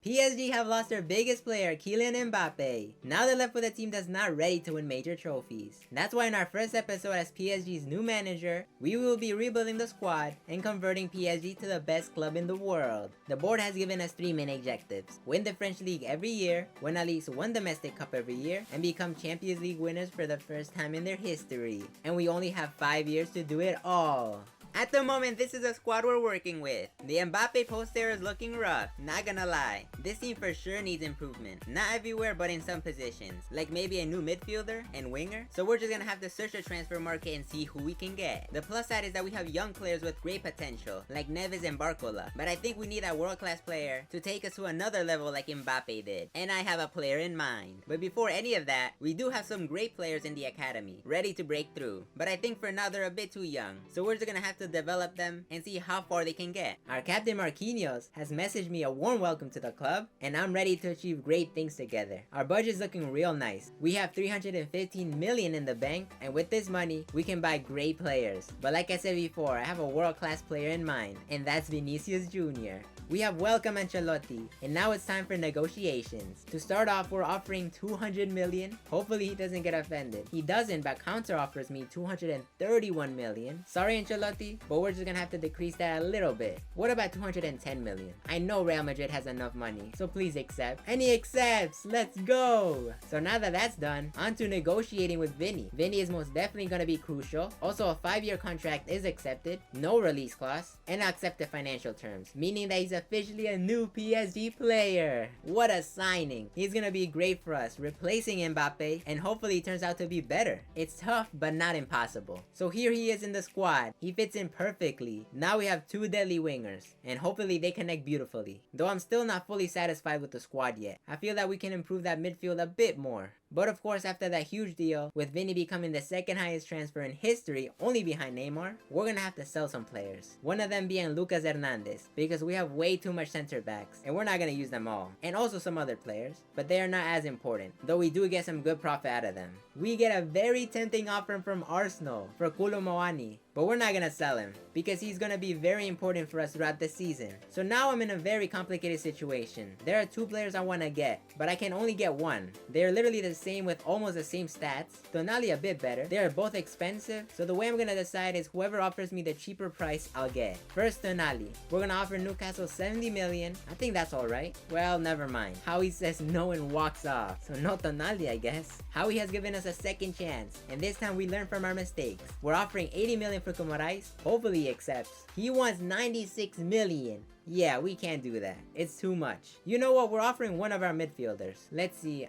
PSG have lost their biggest player, Kylian Mbappe. Now they're left with a team that's not ready to win major trophies. That's why in our first episode as PSG's new manager, we will be rebuilding the squad and converting PSG to the best club in the world. The board has given us 3 main objectives: win the French League every year, win at least 1 domestic cup every year, and become Champions League winners for the first time in their history. And we only have 5 years to do it all. At the moment, this is the squad we're working with. The Mbappe poster is looking rough, not gonna lie. This team for sure needs improvement. Not everywhere, but in some positions. Like maybe a new midfielder and winger. So we're just gonna have to search the transfer market and see who we can get. The plus side is that we have young players with great potential, like Neves and Barcola. But I think we need a world-class player to take us to another level like Mbappe did. And I have a player in mind. But before any of that, we do have some great players in the academy, ready to break through. But I think for now they're a bit too young. So we're just gonna have to develop them and see how far they can get. Our captain Marquinhos has messaged me a warm welcome to the club, and I'm ready to achieve great things together. Our budget's looking real nice. We have 315 million in the bank, and with this money, we can buy great players. But like I said before, I have a world-class player in mind, and that's Vinicius Jr. We have welcome Ancelotti, and now it's time for negotiations. To start off, we're offering 200 million. Hopefully he doesn't get offended. He doesn't, but counter offers me 231 million. Sorry Ancelotti, but we're just gonna have to decrease that a little bit. What about 210 million? I know Real Madrid has enough money, so please accept. And he accepts! Let's go! So now that that's done, on to negotiating with Vinny. Vinny is most definitely gonna be crucial. Also, a 5-year contract is accepted, no release clause, and accepted financial terms, meaning that he's officially a new PSG player. What a signing! He's gonna be great for us, replacing Mbappe, and hopefully he turns out to be better. It's tough, but not impossible. So here he is in the squad. He fits in perfectly. Now we have 2 deadly wingers, and hopefully they connect beautifully. Though I'm still not fully satisfied with the squad yet. I feel that we can improve that midfield a bit more. But of course, after that huge deal, with Vinny becoming the 2nd highest transfer in history, only behind Neymar, we're gonna have to sell some players. One of them being Lucas Hernandez, because we have way too much center backs, and we're not gonna use them all. And also some other players, but they are not as important, though we do get some good profit out of them. We get a very tempting offer from Arsenal for Kolo Muani, but we're not gonna sell him, because he's gonna be very important for us throughout the season. So now I'm in a very complicated situation. There are 2 players I wanna get, but I can only get one. They're literally the same with almost the same stats. Tonali a bit better. They are both expensive, so the way I'm gonna decide is whoever offers me the cheaper price, I'll get. First, Tonali. We're gonna offer Newcastle 70 million. I think that's alright. Well, never mind. Howie says no and walks off. So no Tonali, I guess. Howie has given us a second chance, and this time we learn from our mistakes. We're offering 80 million for Moraes. Hopefully he accepts. He wants 96 million. Yeah, we can't do that. It's too much. You know what? We're offering one of our midfielders. Let's see,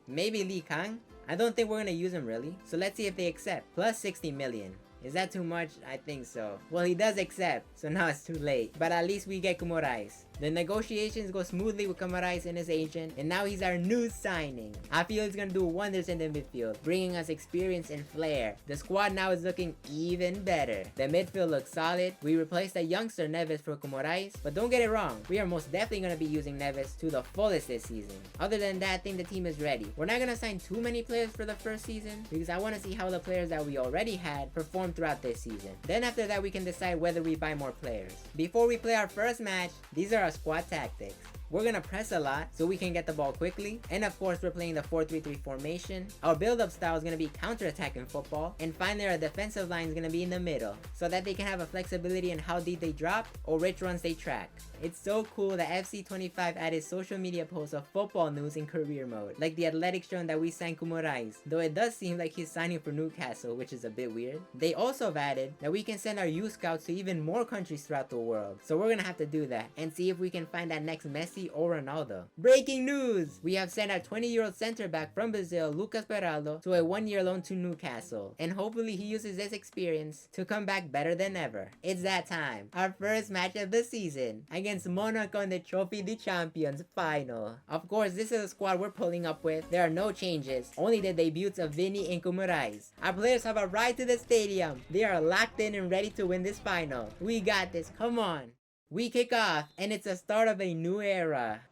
maybe Lee Kang? I don't think we're gonna use him really. So let's see if they accept. Plus 60 million. Is that too much? I think so. Well, he does accept, so now it's too late. But at least we get Moraes. The negotiations go smoothly with Moraes and his agent, and now he's our new signing. I feel he's gonna do wonders in the midfield, bringing us experience and flair. The squad now is looking even better. The midfield looks solid. We replaced the youngster Neves for Moraes, but don't get it wrong, we are most definitely gonna be using Neves to the fullest this season. Other than that, I think the team is ready. We're not gonna sign too many players for the first season, because I wanna see how the players that we already had perform throughout this season. Then after that, we can decide whether we buy more players. Before we play our first match, these are our squad tactics. We're gonna press a lot so we can get the ball quickly, and of course we're playing the 4-3-3 formation. Our build-up style is gonna be counter-attacking football, and finally our defensive line is gonna be in the middle, so that they can have a flexibility in how deep they drop or which runs they track. It's so cool that FC25 added social media posts of football news in career mode, like the Athletic showing that we signed Moraes, though it does seem like he's signing for Newcastle, which is a bit weird. They also have added that we can send our youth scouts to even more countries throughout the world, so we're gonna have to do that and see if we can find that next Messi or Ronaldo. Breaking news! We have sent our 20-year-old center back from Brazil, Lucas Beraldo, to a 1-year loan to Newcastle, and hopefully he uses this experience to come back better than ever. It's that time. Our first match of the season against Monaco in the Trophy de Champions final. Of course, this is the squad we're pulling up with. There are no changes, only the debuts of Vinny and Moraes. Our players have arrived to the stadium. They are locked in and ready to win this final. We got this, come on. We kick off, and it's the start of a new era.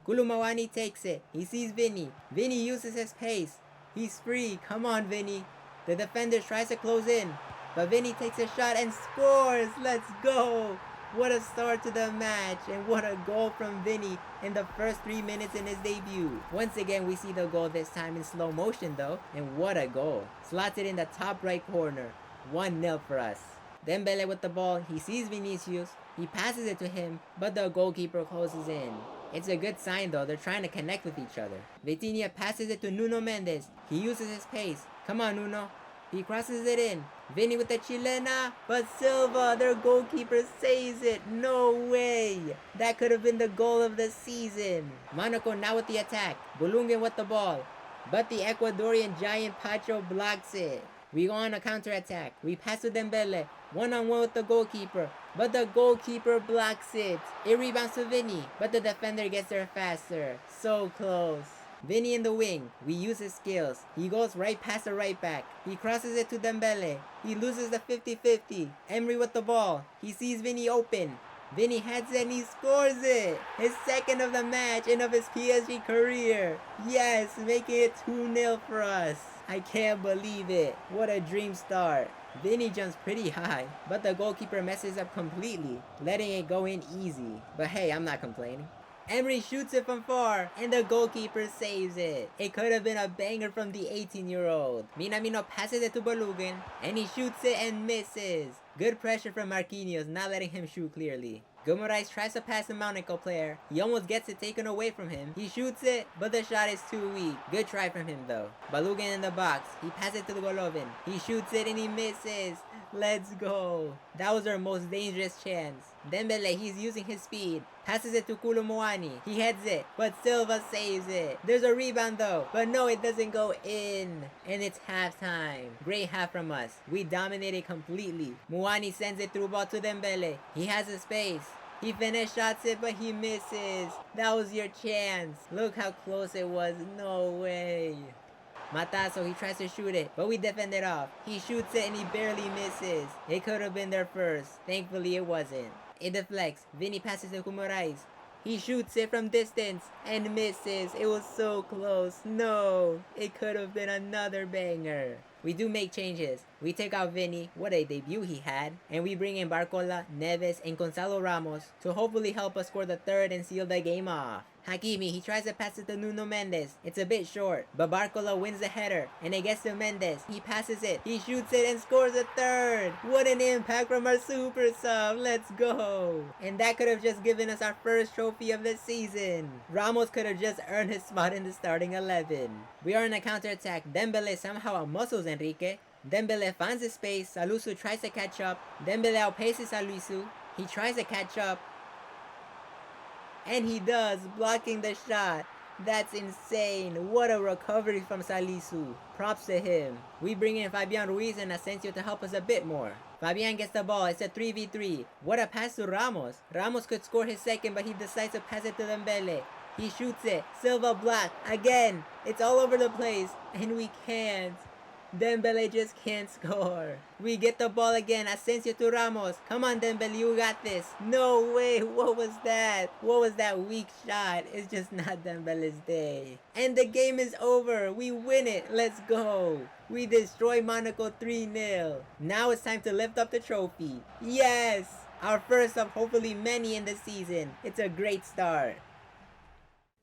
Kolo Muani takes it. He sees Vinny. Vinny uses his pace. He's free. Come on, Vinny. The defender tries to close in, but Vinny takes a shot and scores. Let's go. What a start to the match, and what a goal from Vinny in the first 3 minutes in his debut. Once again, we see the goal this time in slow motion though, and what a goal. Slots it in the top right corner. 1-0 for us. Dembele with the ball, he sees Vinicius, he passes it to him, but the goalkeeper closes in. It's a good sign though, they're trying to connect with each other. Vitinha passes it to Nuno Mendes, he uses his pace. Come on Nuno. He crosses it in. Vinny with the chilena, but Silva, their goalkeeper, saves it. No way. That could have been the goal of the season. Monaco now with the attack. Bolungen with the ball, but the Ecuadorian giant Pacho blocks it. We go on a counter-attack. We pass to Dembele, one-on-one with the goalkeeper, but the goalkeeper blocks it. It rebounds to Vinny, but the defender gets there faster. So close. Vinny in the wing, we use his skills. He goes right past the right back. He crosses it to Dembele. He loses the 50-50. Emery with the ball. He sees Vinny open. Vinny heads it and he scores it. His second of the match and of his PSG career. Yes, making it 2-0 for us. I can't believe it. What a dream start. Vinny jumps pretty high, but the goalkeeper messes up completely, letting it go in easy. But hey, I'm not complaining. Emery shoots it from far, and the goalkeeper saves it. It could have been a banger from the 18-year-old. Minamino passes it to Balogun, and he shoots it and misses. Good pressure from Marquinhos, not letting him shoot clearly. Guimaraes tries to pass the Monaco player. He almost gets it taken away from him. He shoots it, but the shot is too weak. Good try from him though. Balogun in the box. He passes it to Golovin. He shoots it and he misses. Let's go. That was our most dangerous chance. Dembele, he's using his speed. Passes it to Koulibaly. He heads it, but Silva saves it. There's a rebound though, but no, it doesn't go in. And it's halftime. Great half from us. We dominated completely. Muani sends it through ball to Dembele. He has a space. He finish shots it, but he misses. That was your chance. Look how close it was. No way. Mataso, he tries to shoot it, but we defend it off. He shoots it and he barely misses. It could have been their first. Thankfully, it wasn't. It deflects. Vinny passes to Guimaraes. He shoots it from distance and misses. It was so close. No, it could have been another banger. We do make changes. We take out Vinny, what a debut he had, and we bring in Barcola, Neves, and Gonzalo Ramos to hopefully help us score the third and seal the game off. Hakimi, he tries to pass it to Nuno Mendes. It's a bit short, but Barcola wins the header, and it gets to Mendes. He passes it, he shoots it, and scores a third. What an impact from our super sub. Let's go. And that could have just given us our first trophy of the season. Ramos could have just earned his spot in the starting 11. We are in a counter-attack. Dembele somehow outmuscles Enrique. Dembele finds his space. Salisu tries to catch up. Dembele outpaces Salisu. He tries to catch up. And he does, blocking the shot. That's insane. What a recovery from Salisu. Props to him. We bring in Fabian Ruiz and Asensio to help us a bit more. Fabian gets the ball. It's a 3v3. What a pass to Ramos. Ramos could score his second, but he decides to pass it to Dembele. He shoots it. Silva block. Again. It's all over the place. And we can't. Dembele just can't score. We get the ball again. Asensio to Ramos. Come on, Dembele, you got this. No way. What was that? What was that weak shot? It's just not Dembele's day. And the game is over. We win it. Let's go. We destroy Monaco 3-0. Now it's time to lift up the trophy. Yes! Our first of hopefully many in the season. It's a great start.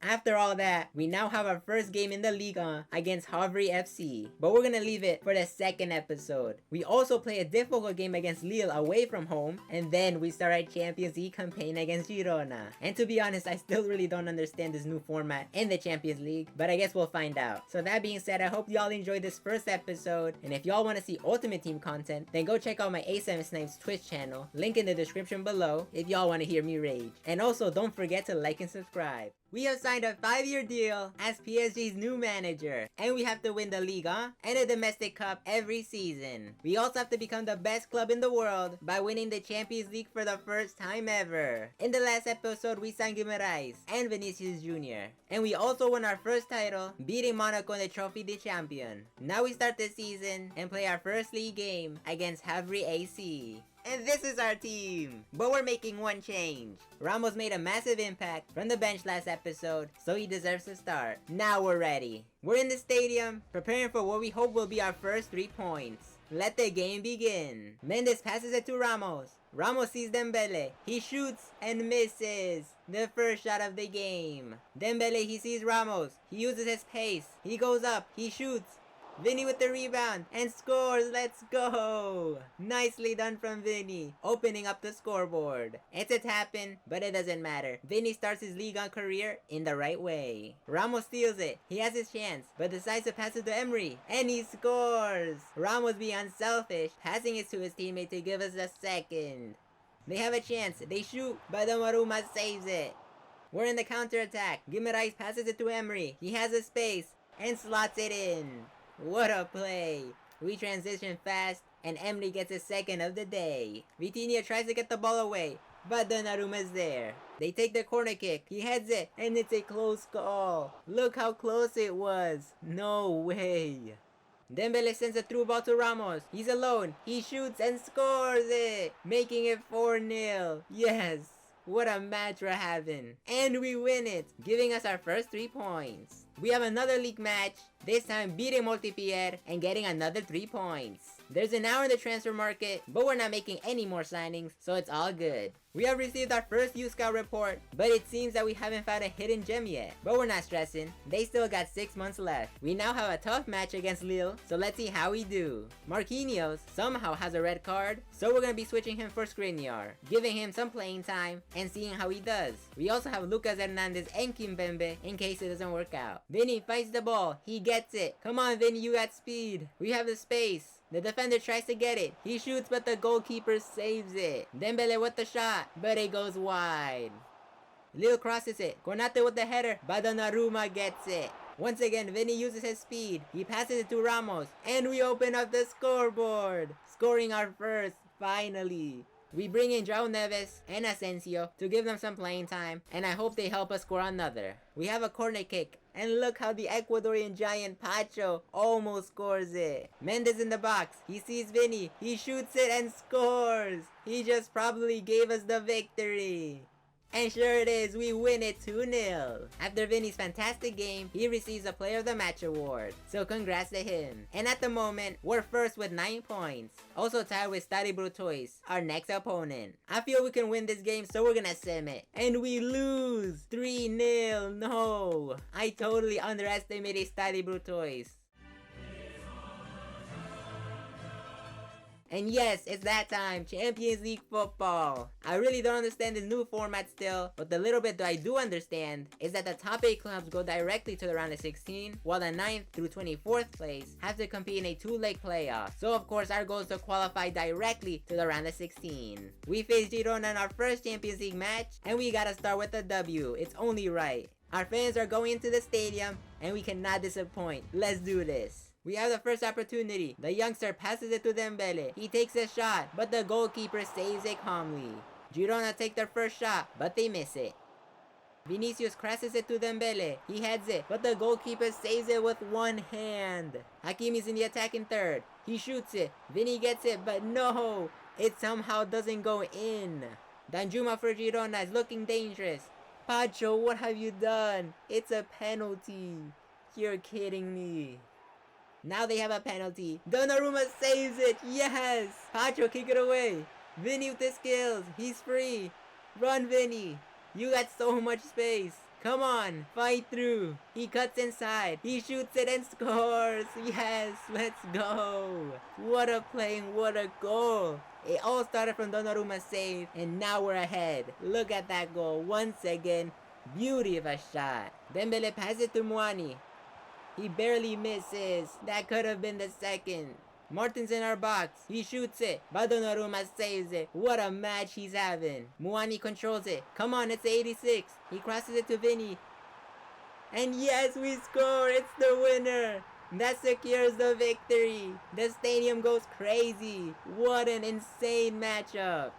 After all that, we now have our first game in the Liga against Havre FC, but we're gonna leave it for the second episode. We also play a difficult game against Lille away from home, and then we start our Champions League campaign against Girona. And to be honest, I still really don't understand this new format in the Champions League, but I guess we'll find out. So that being said, I hope y'all enjoyed this first episode, and if y'all want to see Ultimate Team content, then go check out my A7 Snipes Twitch channel, link in the description below if y'all want to hear me rage. And also, don't forget to like and subscribe. We have signed a 5-year deal as PSG's new manager, and we have to win the Liga and the Domestic Cup every season. We also have to become the best club in the world by winning the Champions League for the first time ever. In the last episode, we signed Guimaraes and Vinicius Jr. And we also won our first title, beating Monaco in the Trophy de Champion. Now we start the season and play our first league game against Havre AC. And this is our team! But we're making one change. Ramos made a massive impact from the bench last episode, so he deserves to start. Now we're ready. We're in the stadium, preparing for what we hope will be our first 3 points. Let the game begin. Mendes passes it to Ramos. Ramos sees Dembele. He shoots and misses. The first shot of the game. Dembele, he sees Ramos. He uses his pace. He goes up. He shoots. Vinny with the rebound and scores. Let's go. Nicely done from Vinny, opening up the scoreboard. It's a tap-in, but it doesn't matter. Vinny starts his Ligue 1 career in the right way. Ramos steals it. He has his chance, but decides to pass it to Emery, and he scores. Ramos being unselfish, passing it to his teammate to give us a second. They have a chance. They shoot, but Donnarumma saves it. We're in the counter-attack. Guimaraes passes it to Emery. He has a space and slots it in. What a play! We transition fast, and Emery gets his second of the day. Vitinha tries to get the ball away, but Donnarumma's there. They take the corner kick. He heads it, and it's a close call. Look how close it was. No way. Dembele sends a through ball to Ramos. He's alone. He shoots and scores it, making it 4-0. Yes. What a match we're having. And we win it, giving us our first 3 points. We have another league match, this time beating Montpellier and getting another 3 points. There's an hour in the transfer market, but we're not making any more signings, so it's all good. We have received our first U-Scout report, but it seems that we haven't found a hidden gem yet. But we're not stressing, they still got 6 months left. We now have a tough match against Lille, so let's see how we do. Marquinhos somehow has a red card, so we're gonna be switching him for Skriniar, giving him some playing time and seeing how he does. We also have Lucas Hernandez and Kimpembe in case it doesn't work out. Vinny fights the ball, he gets it. Come on Vinny, you got speed. We have the space. The defender tries to get it. He shoots, but the goalkeeper saves it. Dembele with the shot, but it goes wide. Lille crosses it. Konate with the header, but Donnarumma gets it. Once again, Vinny uses his speed. He passes it to Ramos, and we open up the scoreboard, scoring our first, finally. We bring in João Neves and Asensio to give them some playing time, and I hope they help us score another. We have a corner kick, and look how the Ecuadorian giant Pacho almost scores it. Mendes in the box, he sees Vinny, he shoots it and scores. He just probably gave us the victory. And sure it is, we win it 2-0. After Vinny's fantastic game, he receives a Player of the Match award. So congrats to him. And at the moment, we're first with 9 points. Also tied with Stade Brutois, our next opponent. I feel we can win this game, so we're gonna sim it. And we lose 3-0. No, I totally underestimated Stade Brutois. And yes, it's that time, Champions League football. I really don't understand this new format still, but the little bit that I do understand is that the top 8 clubs go directly to the round of 16, while the 9th through 24th place have to compete in a 2-leg playoff. So of course our goal is to qualify directly to the round of 16. We face Girona in our first Champions League match, and we gotta start with a W. It's only right. Our fans are going into the stadium, and we cannot disappoint. Let's do this. We have the first opportunity. The youngster passes it to Dembele. He takes a shot, but the goalkeeper saves it calmly. Girona take their first shot, but they miss it. Vinicius crosses it to Dembele. He heads it, but the goalkeeper saves it with one hand. Hakimi's in the attacking third. He shoots it. Vinny gets it, but no! It somehow doesn't go in. Danjuma for Girona is looking dangerous. Pacho, what have you done? It's a penalty. You're kidding me. Now they have a penalty. Donnarumma saves it. Yes. Pacho, kick it away. Vinny with the skills. He's free. Run, Vinny. You got so much space. Come on. Fight through. He cuts inside. He shoots it and scores. Yes. Let's go. What a play and what a goal. It all started from Donnarumma's save, and now we're ahead. Look at that goal. Once again, beauty of a shot. Dembele passes it to Muani. He barely misses. That could have been the second. Martin's in our box. He shoots it, but Donnarumma saves it. What a match he's having. Muani controls it. Come on, it's 86. He crosses it to Vinny. And yes, we score. It's the winner. That secures the victory. The stadium goes crazy. What an insane matchup.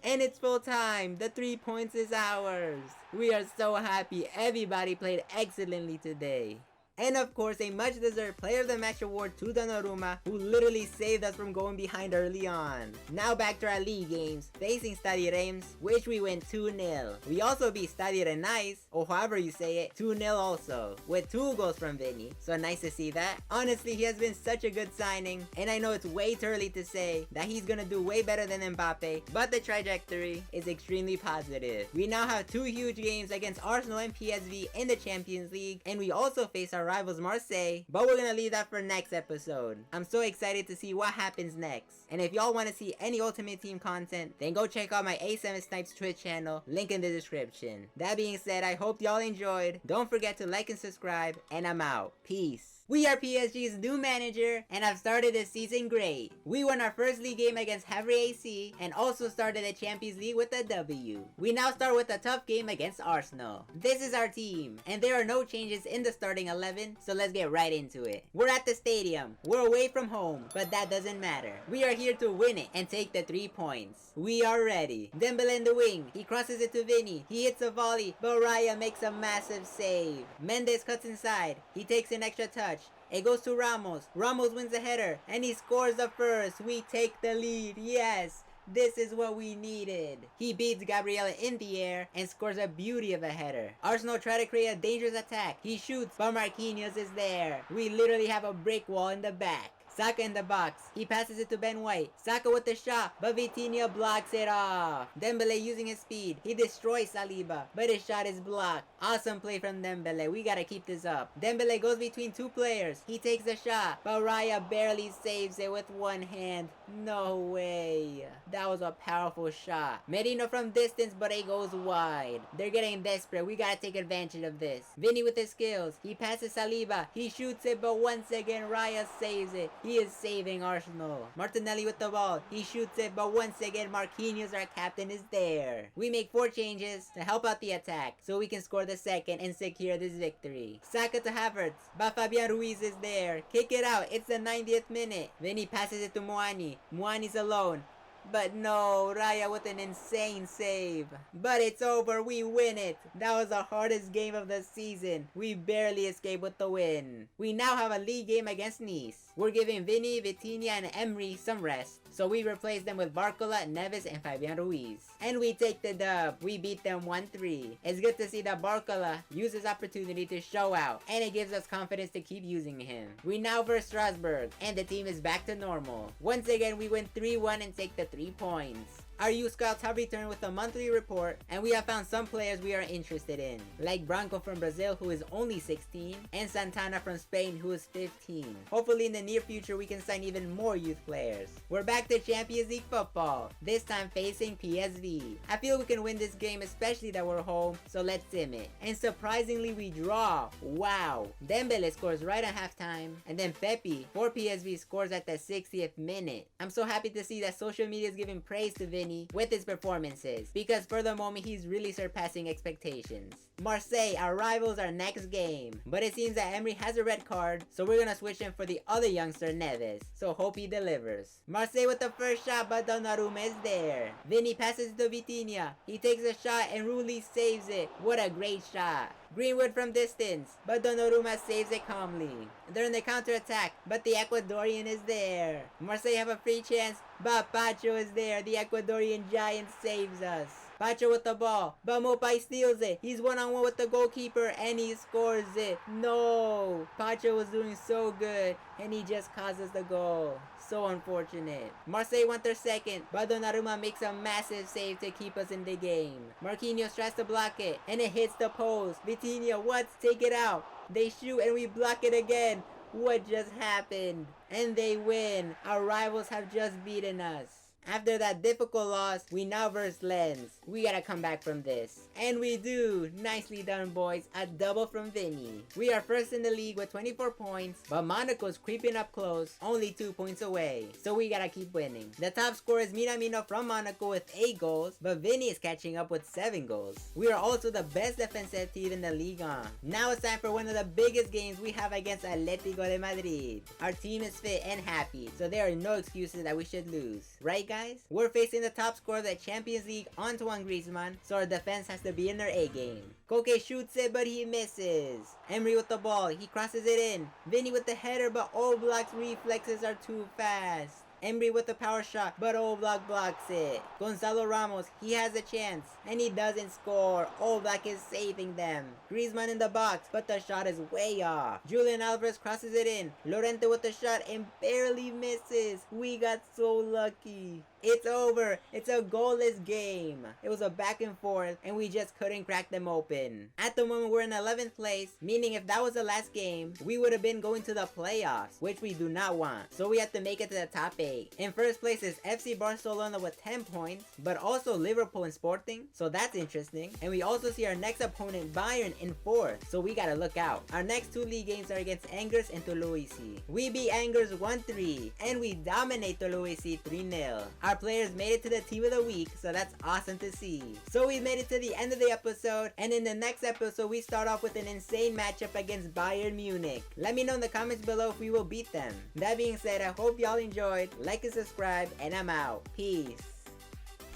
And it's full time. The 3 points is ours. We are so happy. Everybody played excellently today. And of course, a much deserved player of the match award to Donnarumma, who literally saved us from going behind early on. Now back to our league games, facing Stade Reims, which we win 2-0. We also beat Stade Rennais, or however you say it, 2-0 also, with 2 goals from Vinny, so nice to see that. Honestly, he has been such a good signing, and I know it's way too early to say that he's gonna do way better than Mbappe, but the trajectory is extremely positive. We now have 2 huge games against Arsenal and PSV in the Champions League, and we also face our rivals Marseille, but we're gonna leave that for next episode. I'm so excited to see what happens next. And if y'all want to see any Ultimate Team content, then go check out my A7 Snipes Twitch channel, link in the description. That being said, I hope y'all enjoyed. Don't forget to like and subscribe, and I'm out. Peace. We are PSG's new manager, and have started this season great. We won our first league game against Havre AC, and also started the Champions League with a W. We now start with a tough game against Arsenal. This is our team, and there are no changes in the starting 11, so let's get right into it. We're at the stadium. We're away from home, but that doesn't matter. We are here to win it and take the 3 points. We are ready. Dembele in the wing. He crosses it to Vinny. He hits a volley, but Raya makes a massive save. Mendes cuts inside. He takes an extra touch. It goes to Ramos. Ramos wins the header, and he scores the first. We take the lead. Yes, this is what we needed. He beats Gabriel in the air and scores a beauty of a header. Arsenal try to create a dangerous attack. He shoots, but Marquinhos is there. We literally have a brick wall in the back. Saka in the box. He passes it to Ben White. Saka with the shot, but Vitinha blocks it off. Dembele using his speed. He destroys Saliba, but his shot is blocked. Awesome play from Dembele. We gotta keep this up. Dembele goes between 2 players. He takes the shot, but Raya barely saves it with one hand. No way. That was a powerful shot. Merino from distance, but it goes wide. They're getting desperate. We gotta take advantage of this. Vinny with his skills. He passes Saliba. He shoots it, but once again Raya saves it. He is saving Arsenal. Martinelli with the ball. He shoots it, but once again Marquinhos, our captain, is there. We make 4 changes to help out the attack, so we can score the second and secure this victory. Saka to Havertz, but Fabian Ruiz is there. Kick it out. It's the 90th minute. Then he passes it to Muani. Muani's alone. But no, Raya with an insane save. But it's over, we win it. That was the hardest game of the season. We barely escaped with the win. We now have a league game against Nice. We're giving Vinny, Vitinha, and Emery some rest, so we replace them with Barcola, Neves, and Fabian Ruiz. And we take the dub. We beat them 1-3. It's good to see that Barcola uses opportunity to show out, and it gives us confidence to keep using him. We now verse Strasbourg, and the team is back to normal. Once again, we win 3-1 and take the 3 points. Our youth scouts have returned with a monthly report, and we have found some players we are interested in, like Branco from Brazil, who is only 16, and Santana from Spain, who is 15. Hopefully in the near future we can sign even more youth players. We're back to Champions League football, this time facing PSV. I feel we can win this game, especially that we're home, so let's sim it. And surprisingly we draw. Wow. Dembele scores right at halftime, and then Pepe for PSV scores at the 60th minute. I'm so happy to see that social media is giving praise to Vinny with his performances, because for the moment he's really surpassing expectations. Marseille, our rivals, our next game, but it seems that Emery has a red card, so we're gonna switch him for the other youngster Neves, so hope he delivers. Marseille with the first shot, but Donnarumma is there. Vinny passes to Vitinha. He takes a shot and Rulli saves it. What a great shot. Greenwood from distance, but Donnarumma saves it calmly. They're in the counter-attack, but the Ecuadorian is there. Marseille have a free chance, but Pacho is there. The Ecuadorian giant saves us. Pacho with the ball, but Mopai steals it. He's one-on-one with the goalkeeper, and he scores it. No! Pacho was doing so good, and he just causes the goal. So unfortunate. Marseille want their second, but Donnarumma makes a massive save to keep us in the game. Marquinhos tries to block it, and it hits the post. Vitinha, what? Take it out. They shoot, and we block it again. What just happened? And they win. Our rivals have just beaten us. After that difficult loss, we now verse Lens. We gotta come back from this. And we do! Nicely done, boys. A double from Vinny. We are first in the league with 24 points, but Monaco's creeping up close, only 2 points away. So we gotta keep winning. The top scorer is Minamino from Monaco with 8 goals, but Vinny is catching up with 7 goals. We are also the best defensive team in the Ligue 1. Now it's time for one of the biggest games we have against Atletico de Madrid. Our team is fit and happy, so there are no excuses that we should lose. Right, guys? guys? We're facing the top scorer of the Champions League, Antoine Griezmann, so our defense has to be in their A game. Koke shoots it, but he misses. Emery with the ball, he crosses it in. Vinny with the header, but Oblak's reflexes are too fast. Emery with the power shot, but Oblak blocks it. Gonzalo Ramos, he has a chance, and he doesn't score. Oblak is saving them. Griezmann in the box, but the shot is way off. Julian Alvarez crosses it in. Llorente with the shot and barely misses. We got so lucky. It's over. It's a goalless game. It was a back and forth, and we just couldn't crack them open. At the moment, we're in 11th place, meaning if that was the last game, we would have been going to the playoffs, which we do not want. So we have to make it to the top 8. In first place is FC Barcelona with 10 points, but also Liverpool and Sporting, so that's interesting. And we also see our next opponent, Bayern, in 4th, so we gotta look out. Our next 2 league games are against Angers and Toulouse. We beat Angers 1-3, and we dominate Toulouse 3-0. Our players made it to the team of the week, so that's awesome to see. So we made it to the end of the episode, and in the next episode we start off with an insane matchup against Bayern Munich. Let me know in the comments below if we will beat them. That being said, I hope y'all enjoyed. Like and subscribe, and I'm out. Peace.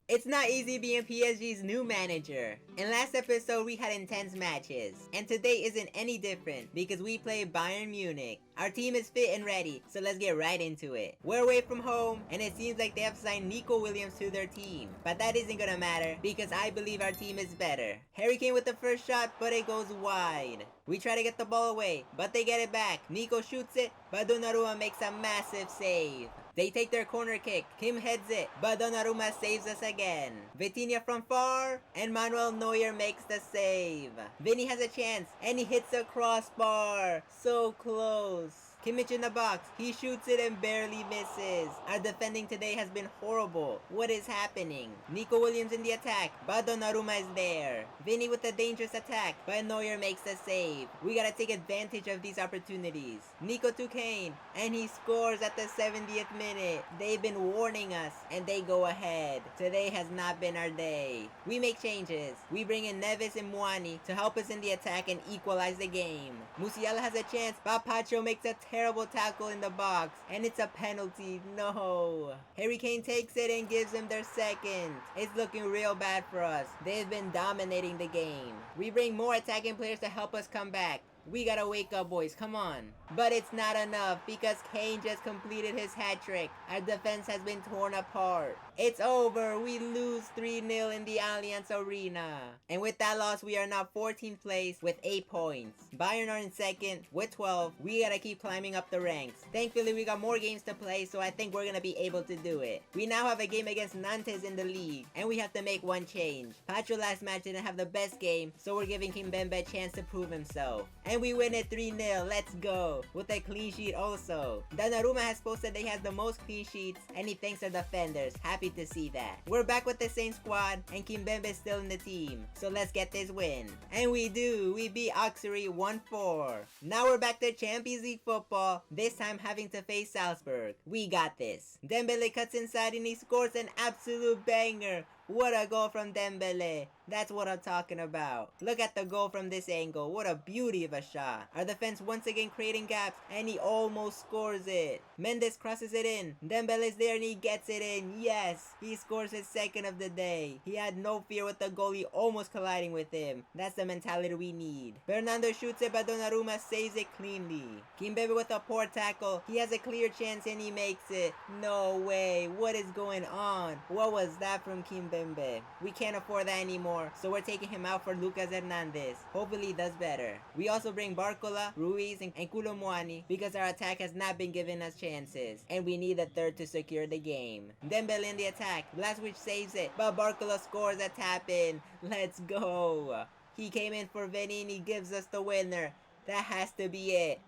It's not easy being PSG's new manager. In last episode, we had intense matches, and today isn't any different because we play Bayern Munich. Our team is fit and ready, so let's get right into it. We're away from home, and it seems like they have signed Nico Williams to their team. But that isn't gonna matter because I believe our team is better. Harry Kane with the first shot, but it goes wide. We try to get the ball away, but they get it back. Nico shoots it, but Donnarumma makes a massive save. They take their corner kick. Kim heads it, but Donnarumma saves us again. Vitinha from far, and Manuel Neuer makes the save. Vinny has a chance, and he hits a crossbar. So close. Kimmich in the box, he shoots it and barely misses. Our defending today has been horrible. What is happening? Nico Williams in the attack, but Donnarumma is there. Vinny with a dangerous attack, but Neuer makes the save. We gotta take advantage of these opportunities. Nico to Kane, and he scores at the 70th minute. They've been warning us, and they go ahead. Today has not been our day. We make changes. We bring in Neves and Muani to help us in the attack and equalize the game. Musiala has a chance, but Pacho makes a terrible tackle in the box, and it's a penalty. No. Harry Kane takes it and gives them their second. It's looking real bad for us. They've been dominating the game. We bring more attacking players to help us come back. We gotta wake up, boys, come on. But it's not enough because Kane just completed his hat trick. Our defense has been torn apart. It's over. We lose 3-0 in the Allianz Arena. And with that loss, we are now 14th place with 8 points. Bayern are in 2nd with 12. We gotta keep climbing up the ranks. Thankfully, we got more games to play, so I think we're gonna be able to do it. We now have a game against Nantes in the league, and we have to make one change. Pacho last match didn't have the best game, so we're giving Kimpembe a chance to prove himself. And we win it 3-0. Let's go. With a clean sheet also. Donnarumma has posted that he has the most clean sheets, and he thanks our defenders. Happy to see that. We're back with the same squad, and Kimpembe is still in the team. So let's get this win. And we do. We beat Auxerre 1-4. Now we're back to Champions League football, this time having to face Salzburg. We got this. Dembele cuts inside and he scores an absolute banger. What a goal from Dembele. That's what I'm talking about. Look at the goal from this angle. What a beauty of a shot. Our defense once again creating gaps, and he almost scores it. Mendes crosses it in. Dembele's there and he gets it in. Yes, he scores his second of the day. He had no fear with the goalie almost colliding with him. That's the mentality we need. Fernando shoots it, but Donnarumma saves it cleanly. Kimpembe with a poor tackle. He has a clear chance and he makes it. No way. What is going on? What was that from Kimpembe? We can't afford that anymore, so we're taking him out for Lucas Hernandez. Hopefully he does better. We also bring Barcola, Ruiz, and Kolo Muani because our attack has not been giving us chances, and we need a third to secure the game. Dembele in the attack. Blaswich saves it, but Barcola scores a tap-in. Let's go. He came in for Vinny and he gives us the winner. That has to be it.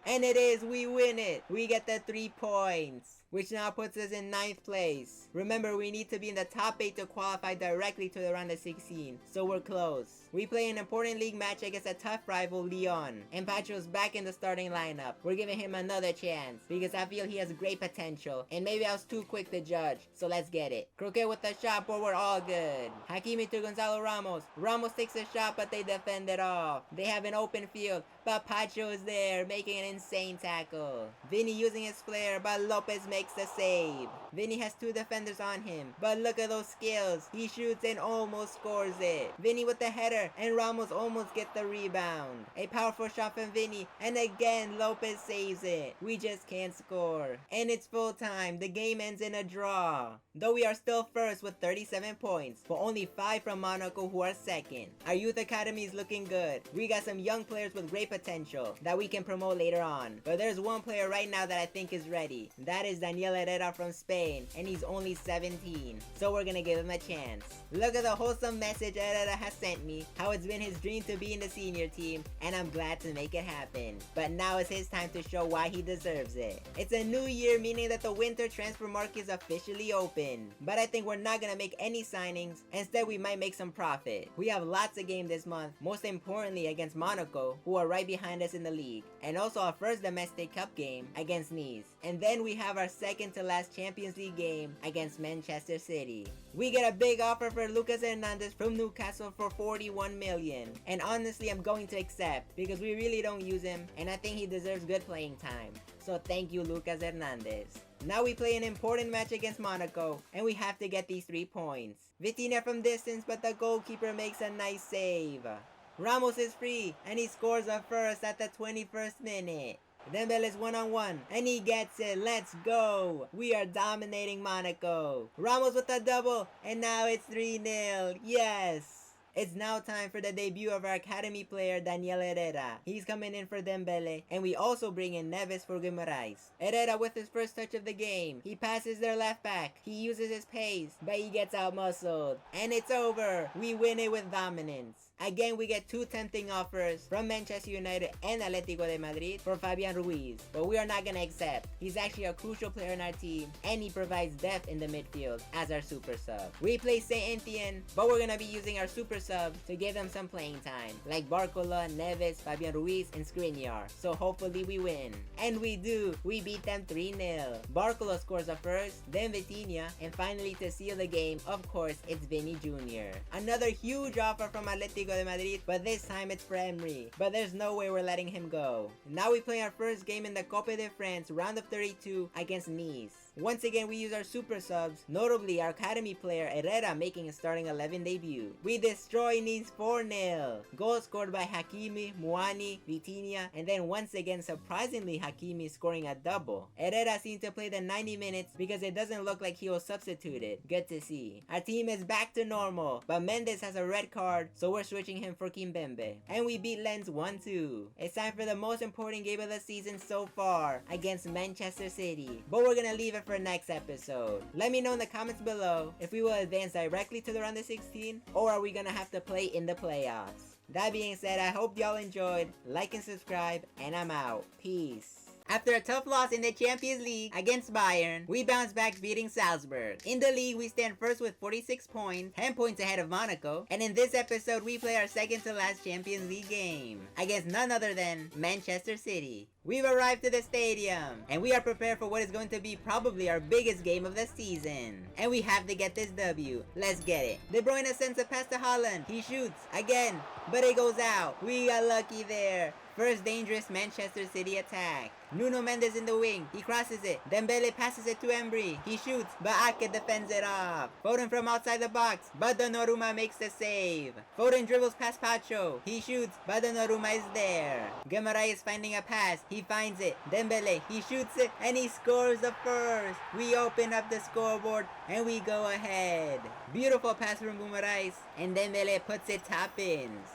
And it is, we win it. We get the 3 points, which now puts us in 9th place. Remember, we need to be in the top 8 to qualify directly to the round of 16, so we're close. We play an important league match against a tough rival, Lyon, and Pacho's back in the starting lineup. We're giving him another chance, because I feel he has great potential, and maybe I was too quick to judge, so let's get it. Croquet with the shot, but we're all good. Hakimi to Gonzalo Ramos. Ramos takes a shot, but they defend it off. They have an open field, but Pacho is there, making an insane tackle. Vinny using his flair, but Lopez makes the save. Vinny has 2 defenders on him, but look at those skills. He shoots and almost scores it. Vinny with the header, and Ramos almost gets the rebound. A powerful shot from Vinny, and again Lopez saves it. We just can't score. And it's full time. The game ends in a draw. Though we are still first with 37 points, but only 5 from Monaco who are second. Our youth academy is looking good. We got some young players with great potential that we can promote later on. But there's one player right now that I think is ready. That is Daniel Herrera from Spain, and he's only 17. So we're gonna give him a chance. Look at the wholesome message Herrera has sent me, how it's been his dream to be in the senior team, and I'm glad to make it happen. But now is his time to show why he deserves it. It's a new year, meaning that the winter transfer market is officially open. But I think we're not gonna make any signings. Instead, we might make some profit. We have lots of games this month, most importantly against Monaco, who are right behind us in the league, and also our first domestic cup game against Nice. And then we have our second to last Champions League game against Manchester City. We get a big offer for Lucas Hernandez from Newcastle for 41 million. And honestly, I'm going to accept because we really don't use him, and I think he deserves good playing time. So thank you, Lucas Hernandez. Now we play an important match against Monaco, and we have to get these 3 points. Vitinha from distance, but the goalkeeper makes a nice save. Ramos is free, and he scores a first at the 21st minute. Dembele's one-on-one, and he gets it. Let's go. We are dominating Monaco. Ramos with a double, and now it's 3-0. Yes. It's now time for the debut of our academy player Daniel Herrera. He's coming in for Dembele, and we also bring in Neves for Guimaraes. Herrera with his first touch of the game. He passes their left back. He uses his pace, but he gets out-muscled. And it's over. We win it with dominance. Again, we get 2 tempting offers from Manchester United and Atletico de Madrid for Fabian Ruiz, but we are not gonna accept. He's actually a crucial player in our team, and he provides depth in the midfield as our super sub. We play Saint Etienne, but we're gonna be using our super subs to give them some playing time, like Barcola, Neves, Fabian Ruiz, and Skriniar. So hopefully we win. And we do. We beat them 3-0. Barcola scores a first, then Vitinha, and finally to seal the game, of course, it's Vinny Jr. Another huge offer from Atletico de Madrid, but this time it's for Emery. But there's no way we're letting him go. Now we play our first game in the Coupe de France round of 32 against Nice. Once again, we use our super subs, notably our academy player Herrera making a starting 11 debut. We destroy Nice 4-0. Goals scored by Hakimi, Muani, Vitinha, and then once again, surprisingly, Hakimi scoring a double. Herrera seemed to play the 90 minutes because it doesn't look like he was substituted. Good to see. Our team is back to normal, but Mendes has a red card, so we're switching him for Kimpembe. And we beat Lens 1-2. It's time for the most important game of the season so far against Manchester City, but we're gonna leave it for next episode. Let me know in the comments below if we will advance directly to the round of 16 or are we gonna have to play in the playoffs. That being said, I hope y'all enjoyed. Like and subscribe, and I'm out. Peace. After a tough loss in the Champions League against Bayern, we bounced back beating Salzburg. In the league, we stand first with 46 points, 10 points ahead of Monaco, and in this episode, we play our second to last Champions League game against none other than Manchester City. We've arrived to the stadium, and we are prepared for what is going to be probably our biggest game of the season. And we have to get this W. Let's get it. De Bruyne sends a pass to Haaland. He shoots again, but it goes out. We got lucky there. First dangerous Manchester City attack. Nuno Mendes in the wing. He crosses it. Dembele passes it to Embry. He shoots, but Ake defends it off. Foden from outside the box, but Donnarumma makes the save. Foden dribbles past Pacho. He shoots, but Donnarumma is there. Guimaraes is finding a pass. He finds it. Dembele, he shoots it, and he scores the first. We open up the scoreboard, and we go ahead. Beautiful pass from Guimaraes, and Dembele puts it top ins.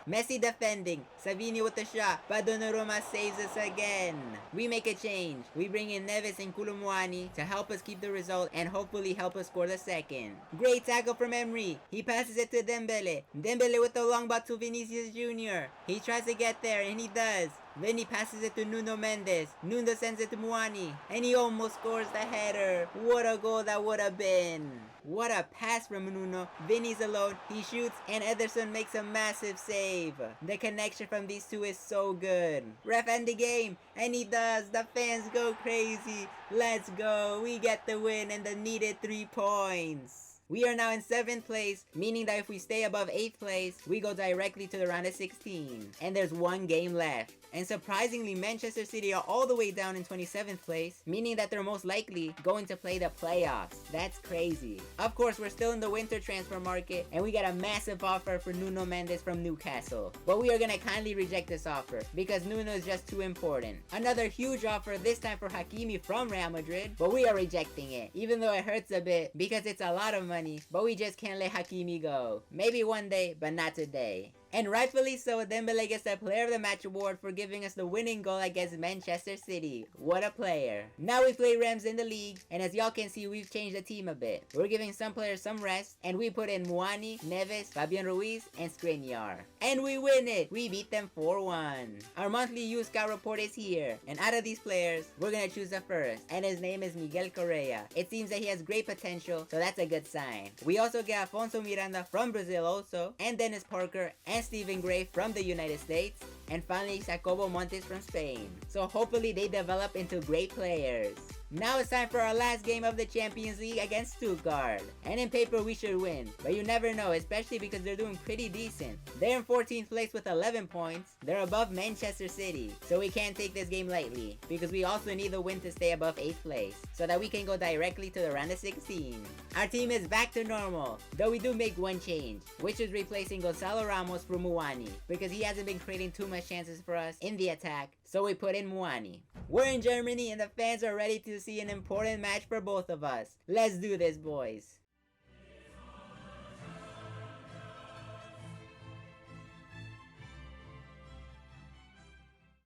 Messi defending, Savinho with the shot, but Donnarumma saves us again. We make a change. We bring in Neves and Kolo Muani to help us keep the result and hopefully help us score the second. Great tackle from Emery. He passes it to Dembele. Dembele with the long ball to Vinicius Jr. He tries to get there and he does. Then he passes it to Nuno Mendes. Nuno sends it to Muani, and he almost scores the header. What a goal that would have been. What a pass from Nuno. Vinny's alone. He shoots, and Ederson makes a massive save. The connection from these two is so good. Ref end the game, and he does. The fans go crazy. Let's go. We get the win and the needed 3 points. We are now in 7th place, meaning that if we stay above 8th place, we go directly to the round of 16. And there's one game left. And surprisingly, Manchester City are all the way down in 27th place, meaning that they're most likely going to play the playoffs. That's crazy. Of course, we're still in the winter transfer market, and we got a massive offer for Nuno Mendes from Newcastle. But we are gonna kindly reject this offer, because Nuno is just too important. Another huge offer, this time for Hakimi from Real Madrid, but we are rejecting it, even though it hurts a bit, because it's a lot of money, but we just can't let Hakimi go. Maybe one day, but not today. And rightfully so, Dembele gets the Player of the Match award for giving us the winning goal against Manchester City. What a player. Now we play Rams in the league, and as y'all can see, we've changed the team a bit. We're giving some players some rest, and we put in Muani, Neves, Fabian Ruiz, and Skriniar. And we win it! We beat them 4-1. Our monthly youth scout report is here, and out of these players, we're gonna choose the first, and his name is Miguel Correa. It seems that he has great potential, so that's a good sign. We also get Afonso Miranda from Brazil also, and Dennis Parker, and Stephen Gray from the United States, and finally Jacobo Montes from Spain. So hopefully they develop into great players. Now it's time for our last game of the Champions League against Stuttgart. And in paper we should win, but you never know, especially because they're doing pretty decent. They're in 14th place with 11 points. They're above Manchester City, so we can't take this game lightly, because we also need the win to stay above 8th place, so that we can go directly to the round of 16. Our team is back to normal, though we do make one change, which is replacing Gonzalo Ramos for Muani, because he hasn't been creating too much chances for us in the attack, so we put in Muani. We're in Germany and the fans are ready to see an important match for both of us. Let's do this, boys.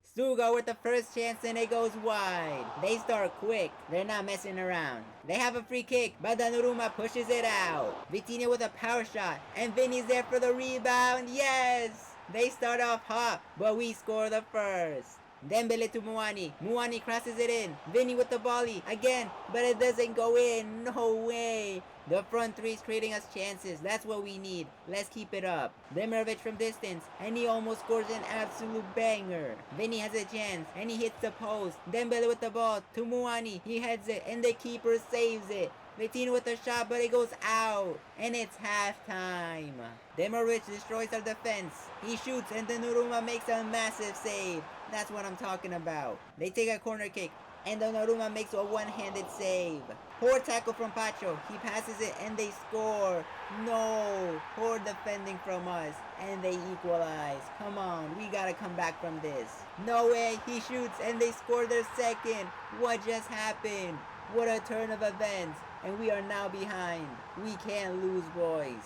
Stuttgart with the first chance and it goes wide. They start quick. They're not messing around. They have a free kick, but Donnarumma pushes it out. Vitinha with a power shot, and Vinny's there for the rebound. Yes! They start off hot, but we score the first. Dembele to Muani. Muani crosses it in. Vinny with the volley again, but it doesn't go in. No way. The front three is creating us chances. That's what we need. Let's keep it up. Demirovic from distance, and he almost scores an absolute banger. Vinny has a chance, and he hits the post. Dembele with the ball to Muani. He heads it, and the keeper saves it. Vitinha with a shot, but it goes out. And it's halftime. Demirovic destroys our defense. He shoots, and Donnarumma makes a massive save. That's what I'm talking about. They take a corner kick, and Donnarumma makes a one-handed save. Poor tackle from Pacho. He passes it, and they score. No. Poor defending from us, and they equalize. Come on, we gotta come back from this. No way. He shoots, and they score their second. What just happened? What a turn of events. And we are now behind. We can't lose, boys.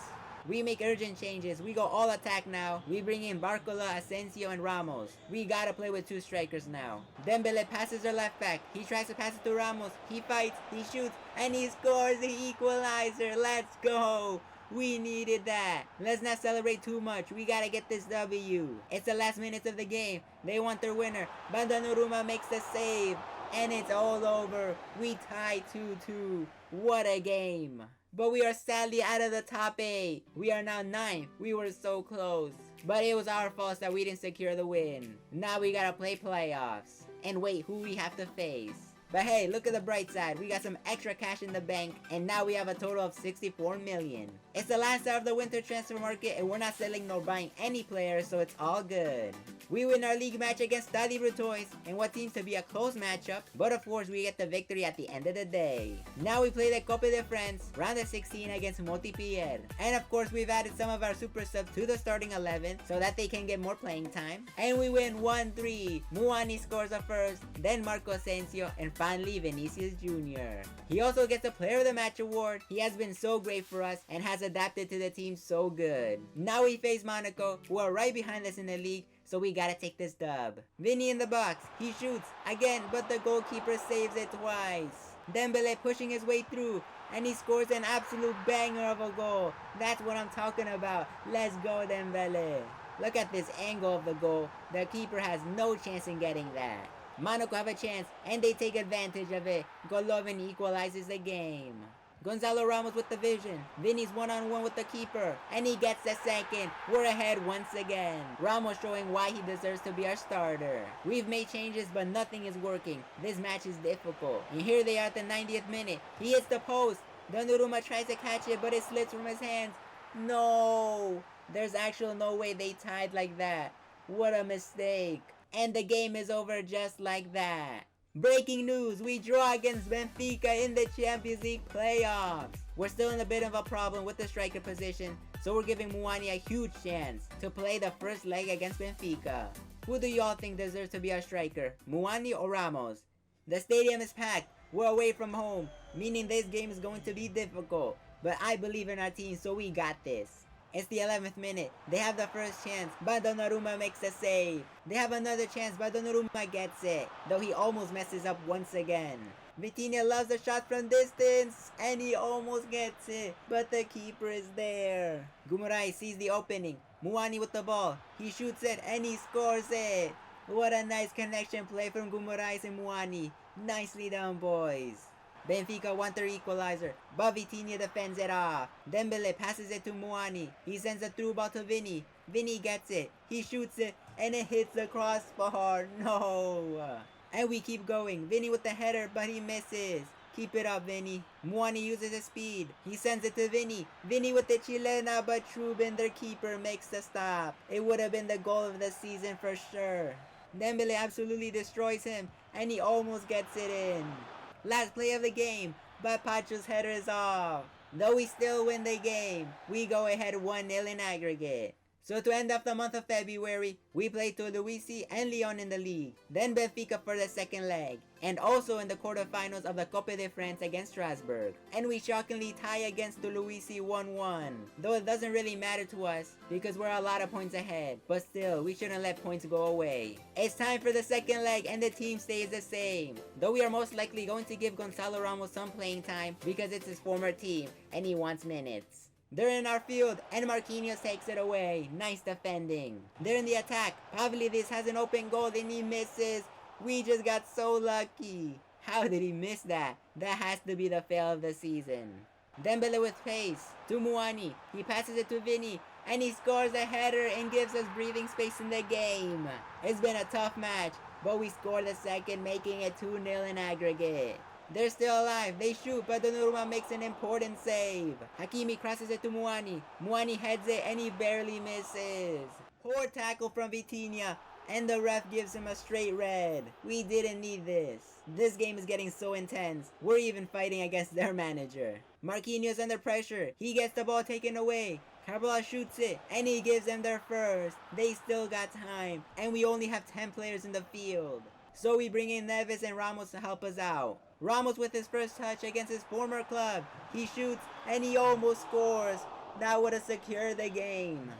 We make urgent changes. We go all attack now. We bring in Barcola, Asensio, and Ramos. We gotta play with two strikers now. Dembele passes their left back. He tries to pass it to Ramos. He fights, he shoots, and he scores the equalizer. Let's go. We needed that. Let's not celebrate too much. We gotta get this W. It's the last minutes of the game. They want their winner, but Donnarumma makes the save. And it's all over. We tie 2-2. What a game. But we are sadly out of the top 8. We are now 9th. We were so close. But it was our fault that we didn't secure the win. Now we gotta play playoffs. And wait, who we have to face. But hey, look at the bright side. We got some extra cash in the bank, and now we have a total of 64 million. It's the last out of the winter transfer market, and we're not selling nor buying any players, so it's all good. We win our league match against Stade Brutois in what seems to be a close matchup, but of course we get the victory at the end of the day. Now we play the Coupe de France, round of 16 against Montpellier. And of course we've added some of our super subs to the starting 11 so that they can get more playing time. And we win 1-3. Muani scores the first, then Marco Asensio, and finally Vinicius Jr. He also gets a Player of the Match award. He has been so great for us and has adapted to the team so good. Now we face Monaco, who are right behind us in the league, so we gotta take this dub. Vinny in the box. He shoots again, but the goalkeeper saves it twice. Dembele pushing his way through, and he scores an absolute banger of a goal. That's what I'm talking about. Let's go, Dembele. Look at this angle of the goal. The keeper has no chance in getting that. Monaco have a chance, and they take advantage of it. Golovin equalizes the game. Gonzalo Ramos with the vision. Vinny's one-on-one with the keeper, and he gets the second. We're ahead once again. Ramos showing why he deserves to be our starter. We've made changes, but nothing is working. This match is difficult. And here they are at the 90th minute. He hits the post, Donnarumma tries to catch it, but it slips from his hands. No! There's actually no way they tied like that. What a mistake. And the game is over just like that. Breaking news, we draw against Benfica in the Champions League playoffs. We're still in a bit of a problem with the striker position, so we're giving Muani a huge chance to play the first leg against Benfica. Who do y'all think deserves to be our striker, Muani or Ramos? The stadium is packed, we're away from home, meaning this game is going to be difficult, but I believe in our team, so we got this. It's the 11th minute. They have the first chance, but Donnarumma makes the save. They have another chance, but Donnarumma gets it, though he almost messes up once again. Vitinha loves the shot from distance, and he almost gets it, but the keeper is there. Guimarães sees the opening. Muani with the ball. He shoots it, and he scores it. What a nice connection play from Guimarães and Muani. Nicely done, boys. Benfica want their equalizer, but Vitinha defends it off. Dembele passes it to Muani. He sends a through ball to Vini. Vini gets it. He shoots it, and it hits the crossbar. No! And we keep going. Vini with the header, but he misses. Keep it up, Vini. Muani uses his speed. He sends it to Vini. Vini with the chilena, but Trubin, their keeper, makes the stop. It would have been the goal of the season for sure. Dembele absolutely destroys him, and he almost gets it in. Last play of the game, but Pacho's header is off. Though we still win the game, we go ahead 1-0 in aggregate. So to end off the month of February, we play Toulouse and Lyon in the league, then Benfica for the second leg, and also in the quarterfinals of the Coupe de France against Strasbourg. And we shockingly tie against Toulouse 1-1, though it doesn't really matter to us because we're a lot of points ahead, but still, we shouldn't let points go away. It's time for the second leg and the team stays the same, though we are most likely going to give Gonzalo Ramos some playing time because it's his former team and he wants minutes. They're in our field, and Marquinhos takes it away. Nice defending. They're in the attack. Pavlidis has an open goal, and he misses. We just got so lucky. How did he miss that? That has to be the fail of the season. Dembele with pace to Muani. He passes it to Vini, and he scores a header and gives us breathing space in the game. It's been a tough match, but we scored the second, making it 2-0 in aggregate. They're still alive. They shoot, but Donnarumma makes an important save. Hakimi crosses it to Muani. Muani heads it, and he barely misses. Poor tackle from Vitinha, and the ref gives him a straight red. We didn't need this. This game is getting so intense. We're even fighting against their manager. Marquinhos under pressure. He gets the ball taken away. Carvalho shoots it, and he gives them their first. They still got time, and we only have 10 players in the field. So we bring in Neves and Ramos to help us out. Ramos with his first touch against his former club. He shoots, and he almost scores. That would have secured the game.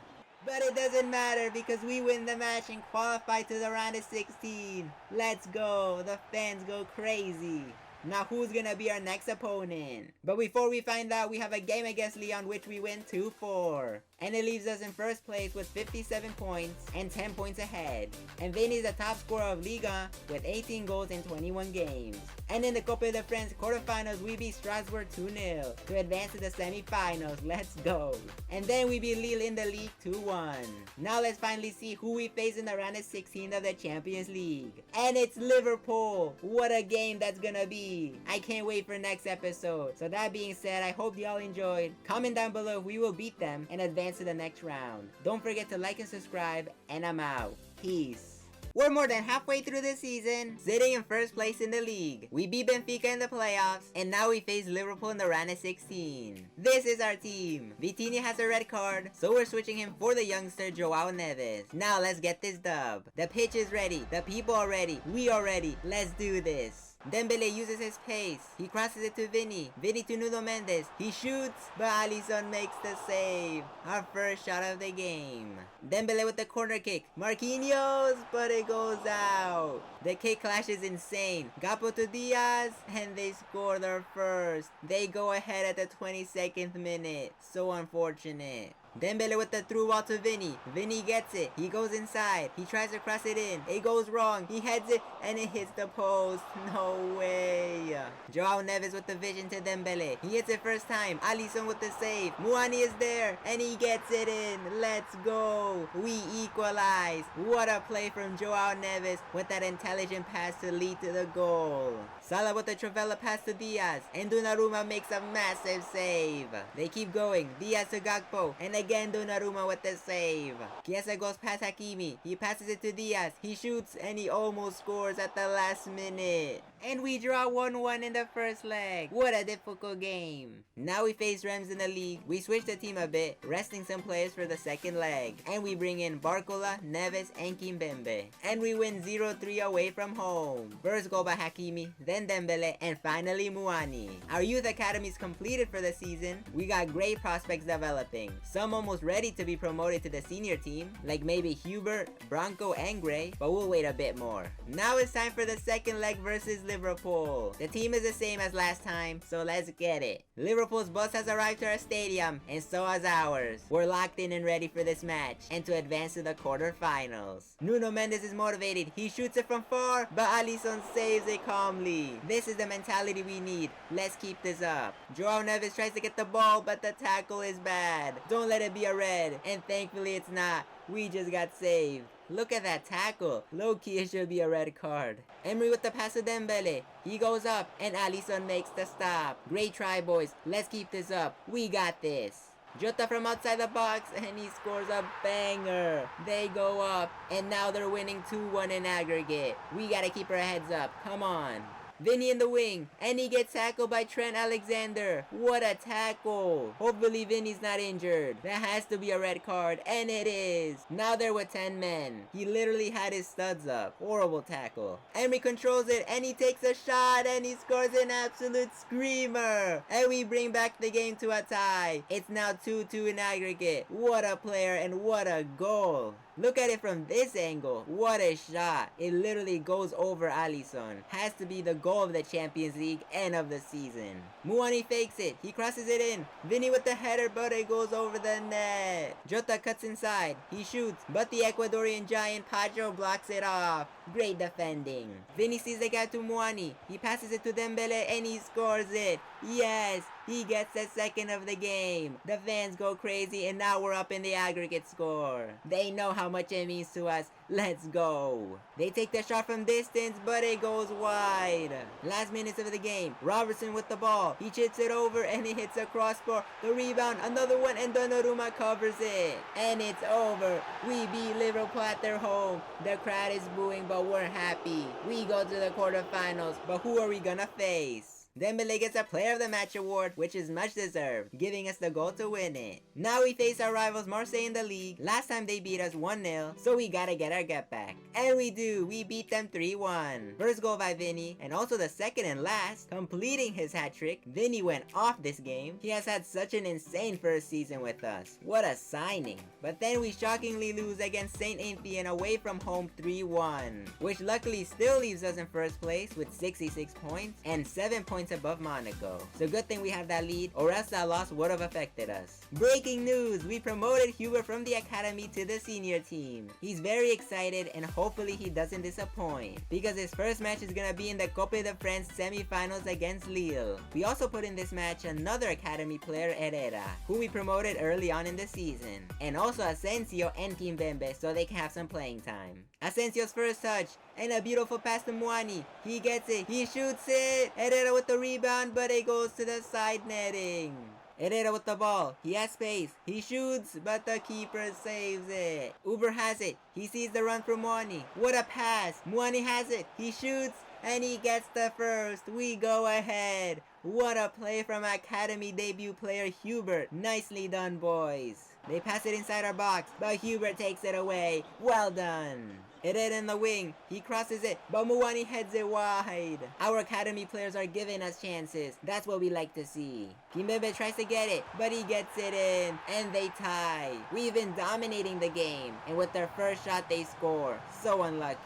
But it doesn't matter because we win the match and qualify to the round of 16. Let's go. The fans go crazy. Now who's gonna be our next opponent? But before we find out, we have a game against Lyon which we win 2-4. And it leaves us in first place with 57 points and 10 points ahead. And Vini is the top scorer of Liga with 18 goals in 21 games. And in the Coupe de France quarterfinals, we beat Strasbourg 2-0 to advance to the semifinals. Let's go. And then we beat Lille in the league 2-1. Now let's finally see who we face in the round of 16 of the Champions League. And it's Liverpool. What a game that's gonna be. I can't wait for next episode. So that being said, I hope y'all enjoyed. Comment down below if we will beat them and advance to the next round. Don't forget to like and subscribe, and I'm out. Peace. We're more than halfway through the season, sitting in first place in the league. We beat Benfica in the playoffs, and now we face Liverpool in the round of 16. This is our team. Vitinha has a red card, so we're switching him for the youngster Joao Neves. Now let's get this dub. The pitch is ready, the people are ready, we are ready. Let's do this. Dembele uses his pace. He crosses it to Vini. Vini to Nuno Mendes. He shoots, but Alisson makes the save. Our first shot of the game. Dembele with the corner kick. Marquinhos, but it goes out. The kick clash is insane. Gapo to Diaz, and they score their first. They go ahead at the 22nd minute. So unfortunate. Dembele with the through ball to Vinny. Vinny gets it. He goes inside. He tries to cross it in. It goes wrong. He heads it and it hits the post. No way. Joao Neves with the vision to Dembele. He hits it first time. Alisson with the save. Muani is there and he gets it in. Let's go. We equalize. What a play from Joao Neves with that intelligent pass to lead to the goal. Salah with the Travella pass to Diaz, and Donnarumma makes a massive save. They keep going. Diaz to Gakpo, and again Donnarumma with the save. Chiesa goes past Hakimi. He passes it to Diaz. He shoots, and he almost scores at the last minute. And we draw 1-1 in the first leg. What a difficult game. Now we face Reims in the league. We switch the team a bit, resting some players for the second leg. And we bring in Barcola, Neves, and Kimpembe. And we win 0-3 away from home. First goal by Hakimi, then Dembele, and finally Muani. Our youth academy is completed for the season. We got great prospects developing. Some almost ready to be promoted to the senior team, like maybe Hubert, Branco, and Gray, but we'll wait a bit more. Now it's time for the second leg versus Liverpool. The team is the same as last time, so let's get it. Liverpool's bus has arrived to our stadium, and so has ours. We're locked in and ready for this match, and to advance to the quarterfinals. Nuno Mendes is motivated. He shoots it from far, but Alisson saves it calmly. This is the mentality we need. Let's keep this up. Joao Neves tries to get the ball, but the tackle is bad. Don't let it be a red, and thankfully it's not. We just got saved. Look at that tackle. Low-key, it should be a red card. Emery with the pass to Dembele. He goes up, and Alisson makes the stop. Great try, boys. Let's keep this up. We got this. Jota from outside the box, and he scores a banger. They go up, and now they're winning 2-1 in aggregate. We gotta keep our heads up. Come on. Vinny in the wing, and he gets tackled by Trent Alexander. What a tackle. Hopefully Vinny's not injured. That has to be a red card, and it is. Now they're with 10 men. He literally had his studs up. Horrible tackle. Emery controls it, and he takes a shot, and he scores an absolute screamer. And we bring back the game to a tie. It's now 2-2 in aggregate. What a player, and what a goal. Look at it from this angle. What a shot. It literally goes over Alisson. Has to be the goal of the Champions League and of the season. Muani fakes it. He crosses it in. Vinny with the header, but it goes over the net. Jota cuts inside. He shoots, but the Ecuadorian giant Pacho blocks it off. Great defending. Vinny sees the gap to Muani. He passes it to Dembele and he scores it. Yes, he gets the second of the game. The fans go crazy and now we're up in the aggregate score. They know how much it means to us. Let's go. They take the shot from distance, but it goes wide. Last minutes of the game. Robertson with the ball. He chips it over and it hits a crossbar. The rebound, another one, and Donnarumma covers it. And it's over. We beat Liverpool at their home. The crowd is booing, but we're happy. We go to the quarterfinals, but who are we gonna face? Dembele gets a Player of the Match award, which is much deserved, giving us the goal to win it. Now we face our rivals Marseille in the league. Last time they beat us 1-0, so we gotta get our get back. And we do, we beat them 3-1. First goal by Vinny, and also the second and last, completing his hat-trick. Vinny went off this game. He has had such an insane first season with us. What a signing. But then we shockingly lose against St. Etienne away from home 3-1, which luckily still leaves us in first place with 66 points and 7 points above Monaco. So good thing we have that lead, or else that loss would have affected us. Breaking news! We promoted Hubert from the academy to the senior team. He's very excited and hopefully he doesn't disappoint, because his first match is gonna be in the Coupe de France semi-finals against Lille. We also put in this match another academy player, Herrera, who we promoted early on in the season, and also Asensio and Kimpembe so they can have some playing time. Asensio's first touch, and a beautiful pass to Muani. He gets it, he shoots it! Herrera with the rebound, but it goes to the side netting. Herrera with the ball. He has space. He shoots, but the keeper saves it. Uber has it. He sees the run from Muani. What a pass. Muani has it. He shoots, and he gets the first. We go ahead. What a play from academy debut player Hubert. Nicely done, boys. They pass it inside our box, but Hubert takes it away. Well done. Herrera in the wing. He crosses it, but Muani heads it wide. Our academy players are giving us chances. That's what we like to see. Kimpembe tries to get it, but he gets it in, and they tie. We've been dominating the game, and with their first shot they score. So unlucky.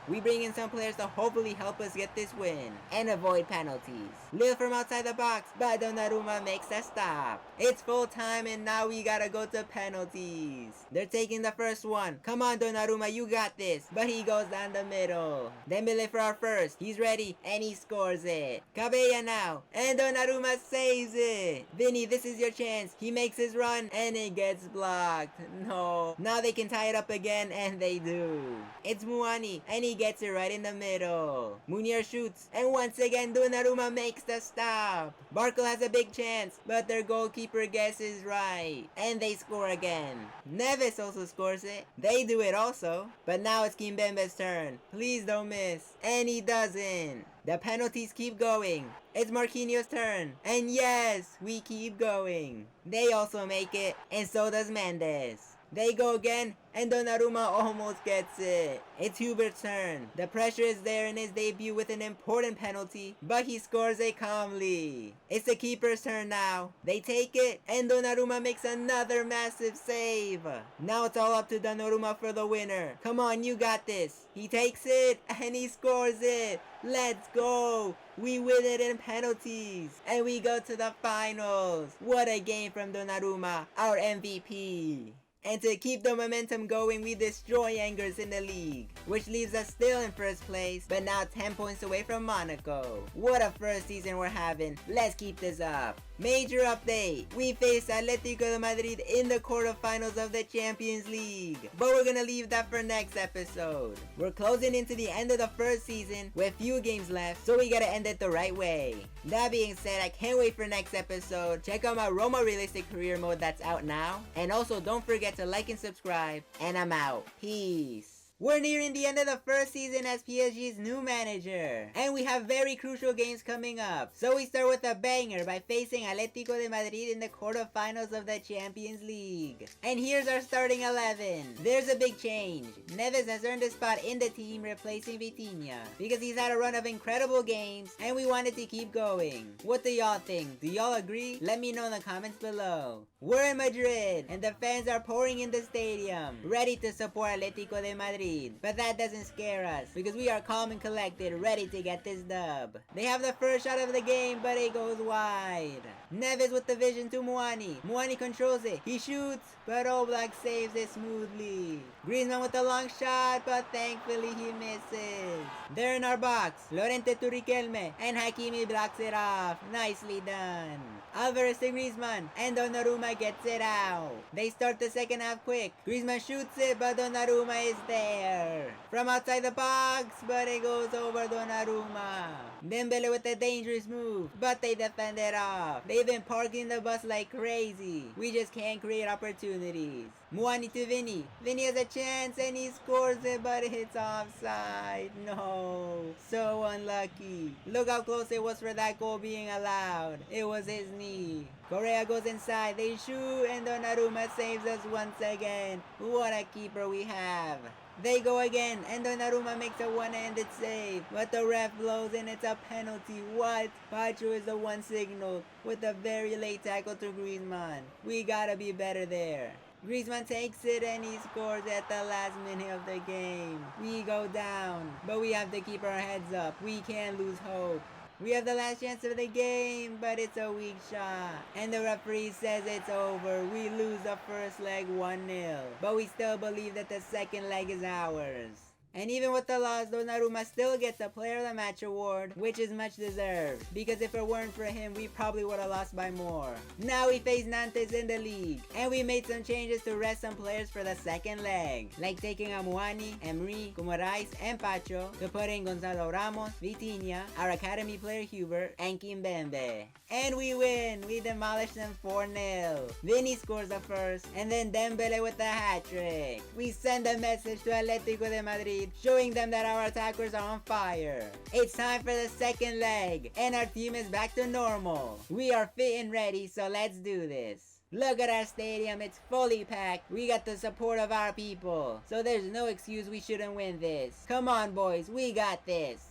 We bring in some players to hopefully help us get this win, and avoid penalties. Lil from outside the box, but Donnarumma makes a stop. It's full time, and now we gotta go to penalties. They're taking the first one. Come on Donnarumma, you got this. But he goes down the middle. Dembele for our first. He's ready, and he scores it. Cabella now, and Donnarumma saves it. Vinny, this is your chance. He makes his run, and it gets blocked. No. Now they can tie it up again, and they do. It's Muani, and he gets it right in the middle. Munir shoots, and once again Donnarumma makes the stop. Barkel has a big chance, but their goalkeeper guesses right, and they score again. Neves also scores it. They do it also. But now it's Kimpembe's turn. Please don't miss. And he doesn't. The penalties keep going. It's Marquinhos' turn. And yes, we keep going. They also make it, and so does Mendes. They go again, and Donnarumma almost gets it. It's Hubert's turn. The pressure is there in his debut with an important penalty, but he scores it calmly. It's the keeper's turn now. They take it, and Donnarumma makes another massive save. Now it's all up to Donnarumma for the winner. Come on, you got this. He takes it, and he scores it. Let's go. We win it in penalties, and we go to the finals. What a game from Donnarumma, our MVP. And to keep the momentum going, we destroy Angers in the league, which leaves us still in first place, but now 10 points away from Monaco. What a first season we're having. Let's keep this up. Major update. We face Atletico de Madrid in the quarterfinals of the Champions League, but we're gonna leave that for next episode. We're closing into the end of the first season with few games left, so we gotta end it the right way. That being said, I can't wait for next episode. Check out my Roma Realistic Career Mode that's out now, and also don't forget to like and subscribe, and I'm out. Peace. We're nearing the end of the first season as PSG's new manager, and we have very crucial games coming up. So we start with a banger by facing Atletico de Madrid in the quarterfinals of the Champions League. And here's our starting 11. There's a big change. Neves has earned a spot in the team replacing Vitinha, because he's had a run of incredible games, and we wanted to keep going. What do y'all think? Do y'all agree? Let me know in the comments below. We're in Madrid, and the fans are pouring in the stadium, ready to support Atletico de Madrid. But that doesn't scare us, because we are calm and collected, ready to get this dub. They have the first shot of the game, but it goes wide. Neves with the vision to Muani. Muani controls it. He shoots, but Oblak saves it smoothly. Griezmann with the long shot, but thankfully he misses. They're in our box. Llorente to Riquelme, and Hakimi blocks it off. Nicely done. Alvarez to Griezmann, and Donnarumma gets it out. They start the second half quick. Griezmann shoots it, but Donnarumma is there. From outside the box, but it goes over Donnarumma. Dembele with a dangerous move, but they defend it off. They've been parking the bus like crazy. We just can't create opportunities. Muani to Vinny. Vinny has a chance, and he scores it, but it's offside. No. So unlucky. Look how close it was for that goal being allowed. It was his knee. Correa goes inside. They shoot, and Donnarumma saves us once again. What a keeper we have. They go again, and Donnarumma makes a one-handed save, but the ref blows and it's a penalty. What? Pacho is the one signaled with a very late tackle to Griezmann. We gotta be better there. Griezmann takes it, and he scores at the last minute of the game. We go down, but we have to keep our heads up. We can't lose hope. We have the last chance of the game, but it's a weak shot. And the referee says it's over. We lose the first leg 1-0. But we still believe that the second leg is ours. And even with the loss, Donnarumma still gets a Player of the Match award, which is much deserved, because if it weren't for him, we probably would have lost by more. Now we face Nantes in the league, and we made some changes to rest some players for the second leg, like taking Amuani, Emery, Guimaraes, and Pacho to put in Gonzalo Ramos, Vitinha, our academy player Hubert, and Kimpembe. And we win! We demolish them 4-0. Vinny scores the first, and then Dembele with the hat-trick. We send a message to Atletico de Madrid, showing them that our attackers are on fire. It's time for the second leg, and our team is back to normal. We are fit and ready, so let's do this. Look at our stadium, it's fully packed. We got the support of our people, so there's no excuse we shouldn't win this. Come on boys, we got this.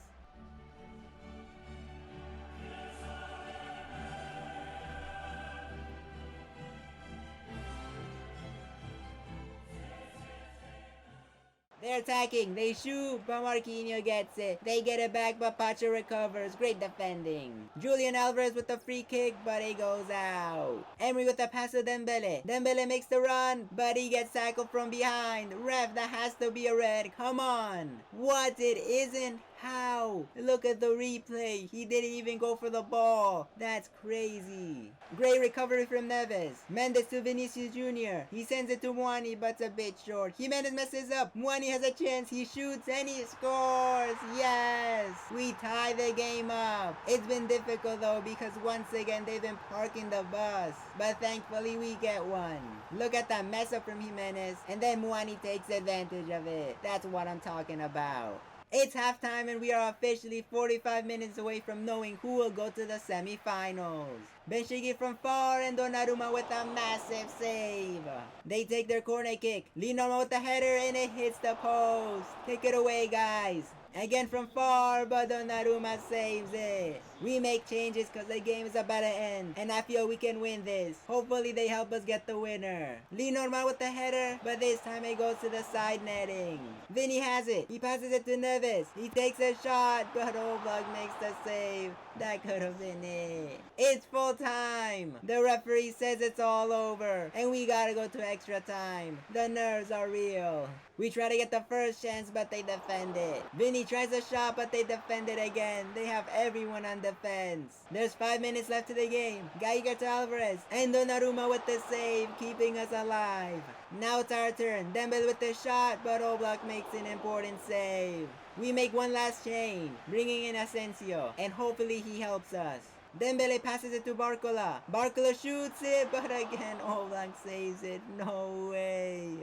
They're attacking. They shoot, but Marquinhos gets it. They get it back, but Pacho recovers. Great defending. Julian Alvarez with the free kick, but it goes out. Emery with the pass to Dembele. Dembele makes the run, but he gets tackled from behind. Ref, that has to be a red. Come on. What? It isn't? How? Look at the replay. He didn't even go for the ball. That's crazy. Great recovery from Neves. Mendes to Vinicius Jr. He sends it to Muani, but it's a bit short. Jimenez messes up. Muani has a chance. He shoots and he scores. Yes. We tie the game up. It's been difficult though because once again they've been parking the bus. But thankfully we get one. Look at that mess up from Jimenez. And then Muani takes advantage of it. That's what I'm talking about. It's halftime and we are officially 45 minutes away from knowing who will go to the semi-finals. Benchigi from far and Donnarumma with a massive save. They take their corner kick. Linorma with the header and it hits the post. Kick it away, guys. Again from far, but Donnarumma saves it. We make changes because the game is about to end. And I feel we can win this. Hopefully they help us get the winner. Linorma with the header, but this time it goes to the side netting. Vinny has it. He passes it to Neves. He takes a shot, but Oblak makes the save. That could have been it. It's full time. The referee says it's all over. And we gotta go to extra time. The nerves are real. We try to get the first chance, but they defend it. Vinny tries a shot, but they defend it again. They have everyone on defense. There's 5 minutes left to the game. Geiger to Alvarez. And Donnarumma with the save, keeping us alive. Now it's our turn. Dembele with the shot, but Oblak makes an important save. We make one last change, bringing in Asensio. And hopefully he helps us. Dembele passes it to Barcola. Barcola shoots it, but again Oblak saves it. No way.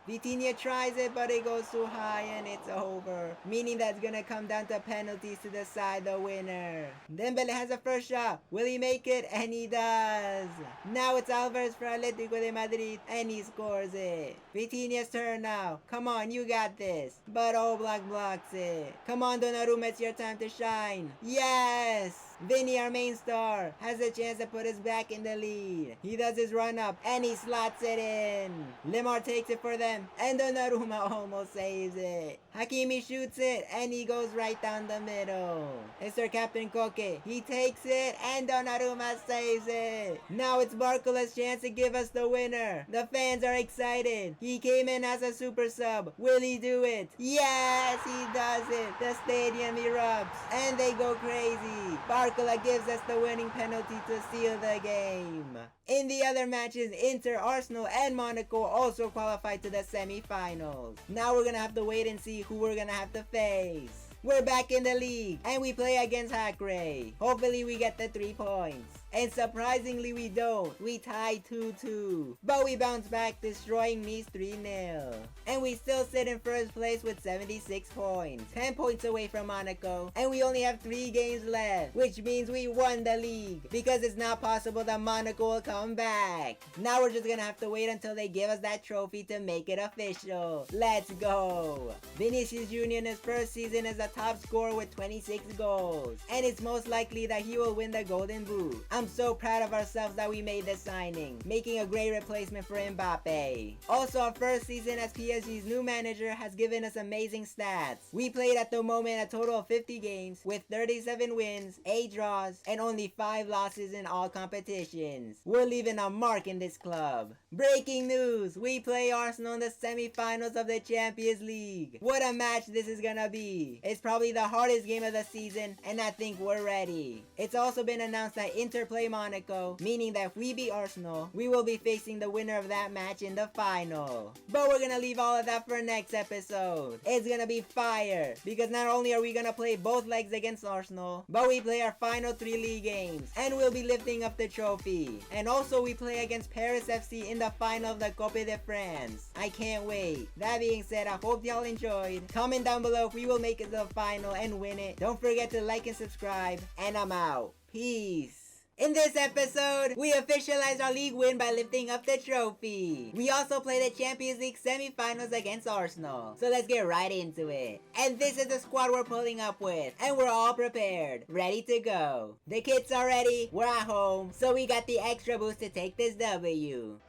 Vitinha tries it, but it goes too high and it's over. Meaning that's gonna come down to penalties to decide the winner. Dembele has a first shot. Will he make it? And he does. Now it's Alvarez for Atletico de Madrid and he scores it. Vitinha's turn now. Come on, you got this. But Oblak blocks it. Come on, Donnarumma, it's your time to shine. Yes! Vinny, our main star, has a chance to put us back in the lead. He does his run up and he slots it in. Lemar takes it for them and Donnarumma almost saves it. Hakimi shoots it and he goes right down the middle. It's their captain Koke. He takes it and Donnarumma saves it. Now it's Barcola's chance to give us the winner. The fans are excited. He came in as a super sub. Will he do it? Yes, he does it. The stadium erupts and they go crazy. Barcola gives us the winning penalty to seal the game. In the other matches, Inter, Arsenal, and Monaco also qualified to the semi-finals. Now we're gonna have to wait and see who we're gonna have to face. We're back in the league, and we play against Hackray. Hopefully we get the 3 points. And surprisingly we don't. We tied 2-2. But we bounce back, destroying Nice 3-0. And we still sit in first place with 76 points. 10 points away from Monaco. And we only have 3 games left. Which means we won the league. Because it's not possible that Monaco will come back. Now we're just gonna have to wait until they give us that trophy to make it official. Let's go. Vinicius Jr. in his first season is the top scorer with 26 goals. And it's most likely that he will win the Golden Boot. I'm so proud of ourselves that we made this signing, making a great replacement for Mbappe. Also, our first season as PSG's new manager has given us amazing stats. We played at the moment a total of 50 games with 37 wins, 8 draws, and only 5 losses in all competitions. We're leaving a mark in this club. Breaking news! We play Arsenal in the semi-finals of the Champions League. What a match this is gonna be. It's probably the hardest game of the season, and I think we're ready. It's also been announced that Inter play Monaco, meaning that if we beat Arsenal, we will be facing the winner of that match in the final. But we're gonna leave all of that for next episode. It's gonna be fire, because not only are we gonna play both legs against Arsenal, but we play our final 3 league games, and we'll be lifting up the trophy. And also we play against Paris FC in the final of the Coupe de France. I can't wait. That being said, I hope y'all enjoyed. Comment down below if we will make it to the final and win it. Don't forget to like and subscribe, and I'm out. Peace. In this episode, we officialized our league win by lifting up the trophy. We also played the Champions League semi-finals against Arsenal. So let's get right into it. And this is the squad we're pulling up with. And we're all prepared, ready to go. The kits are ready, we're at home, so we got the extra boost to take this W.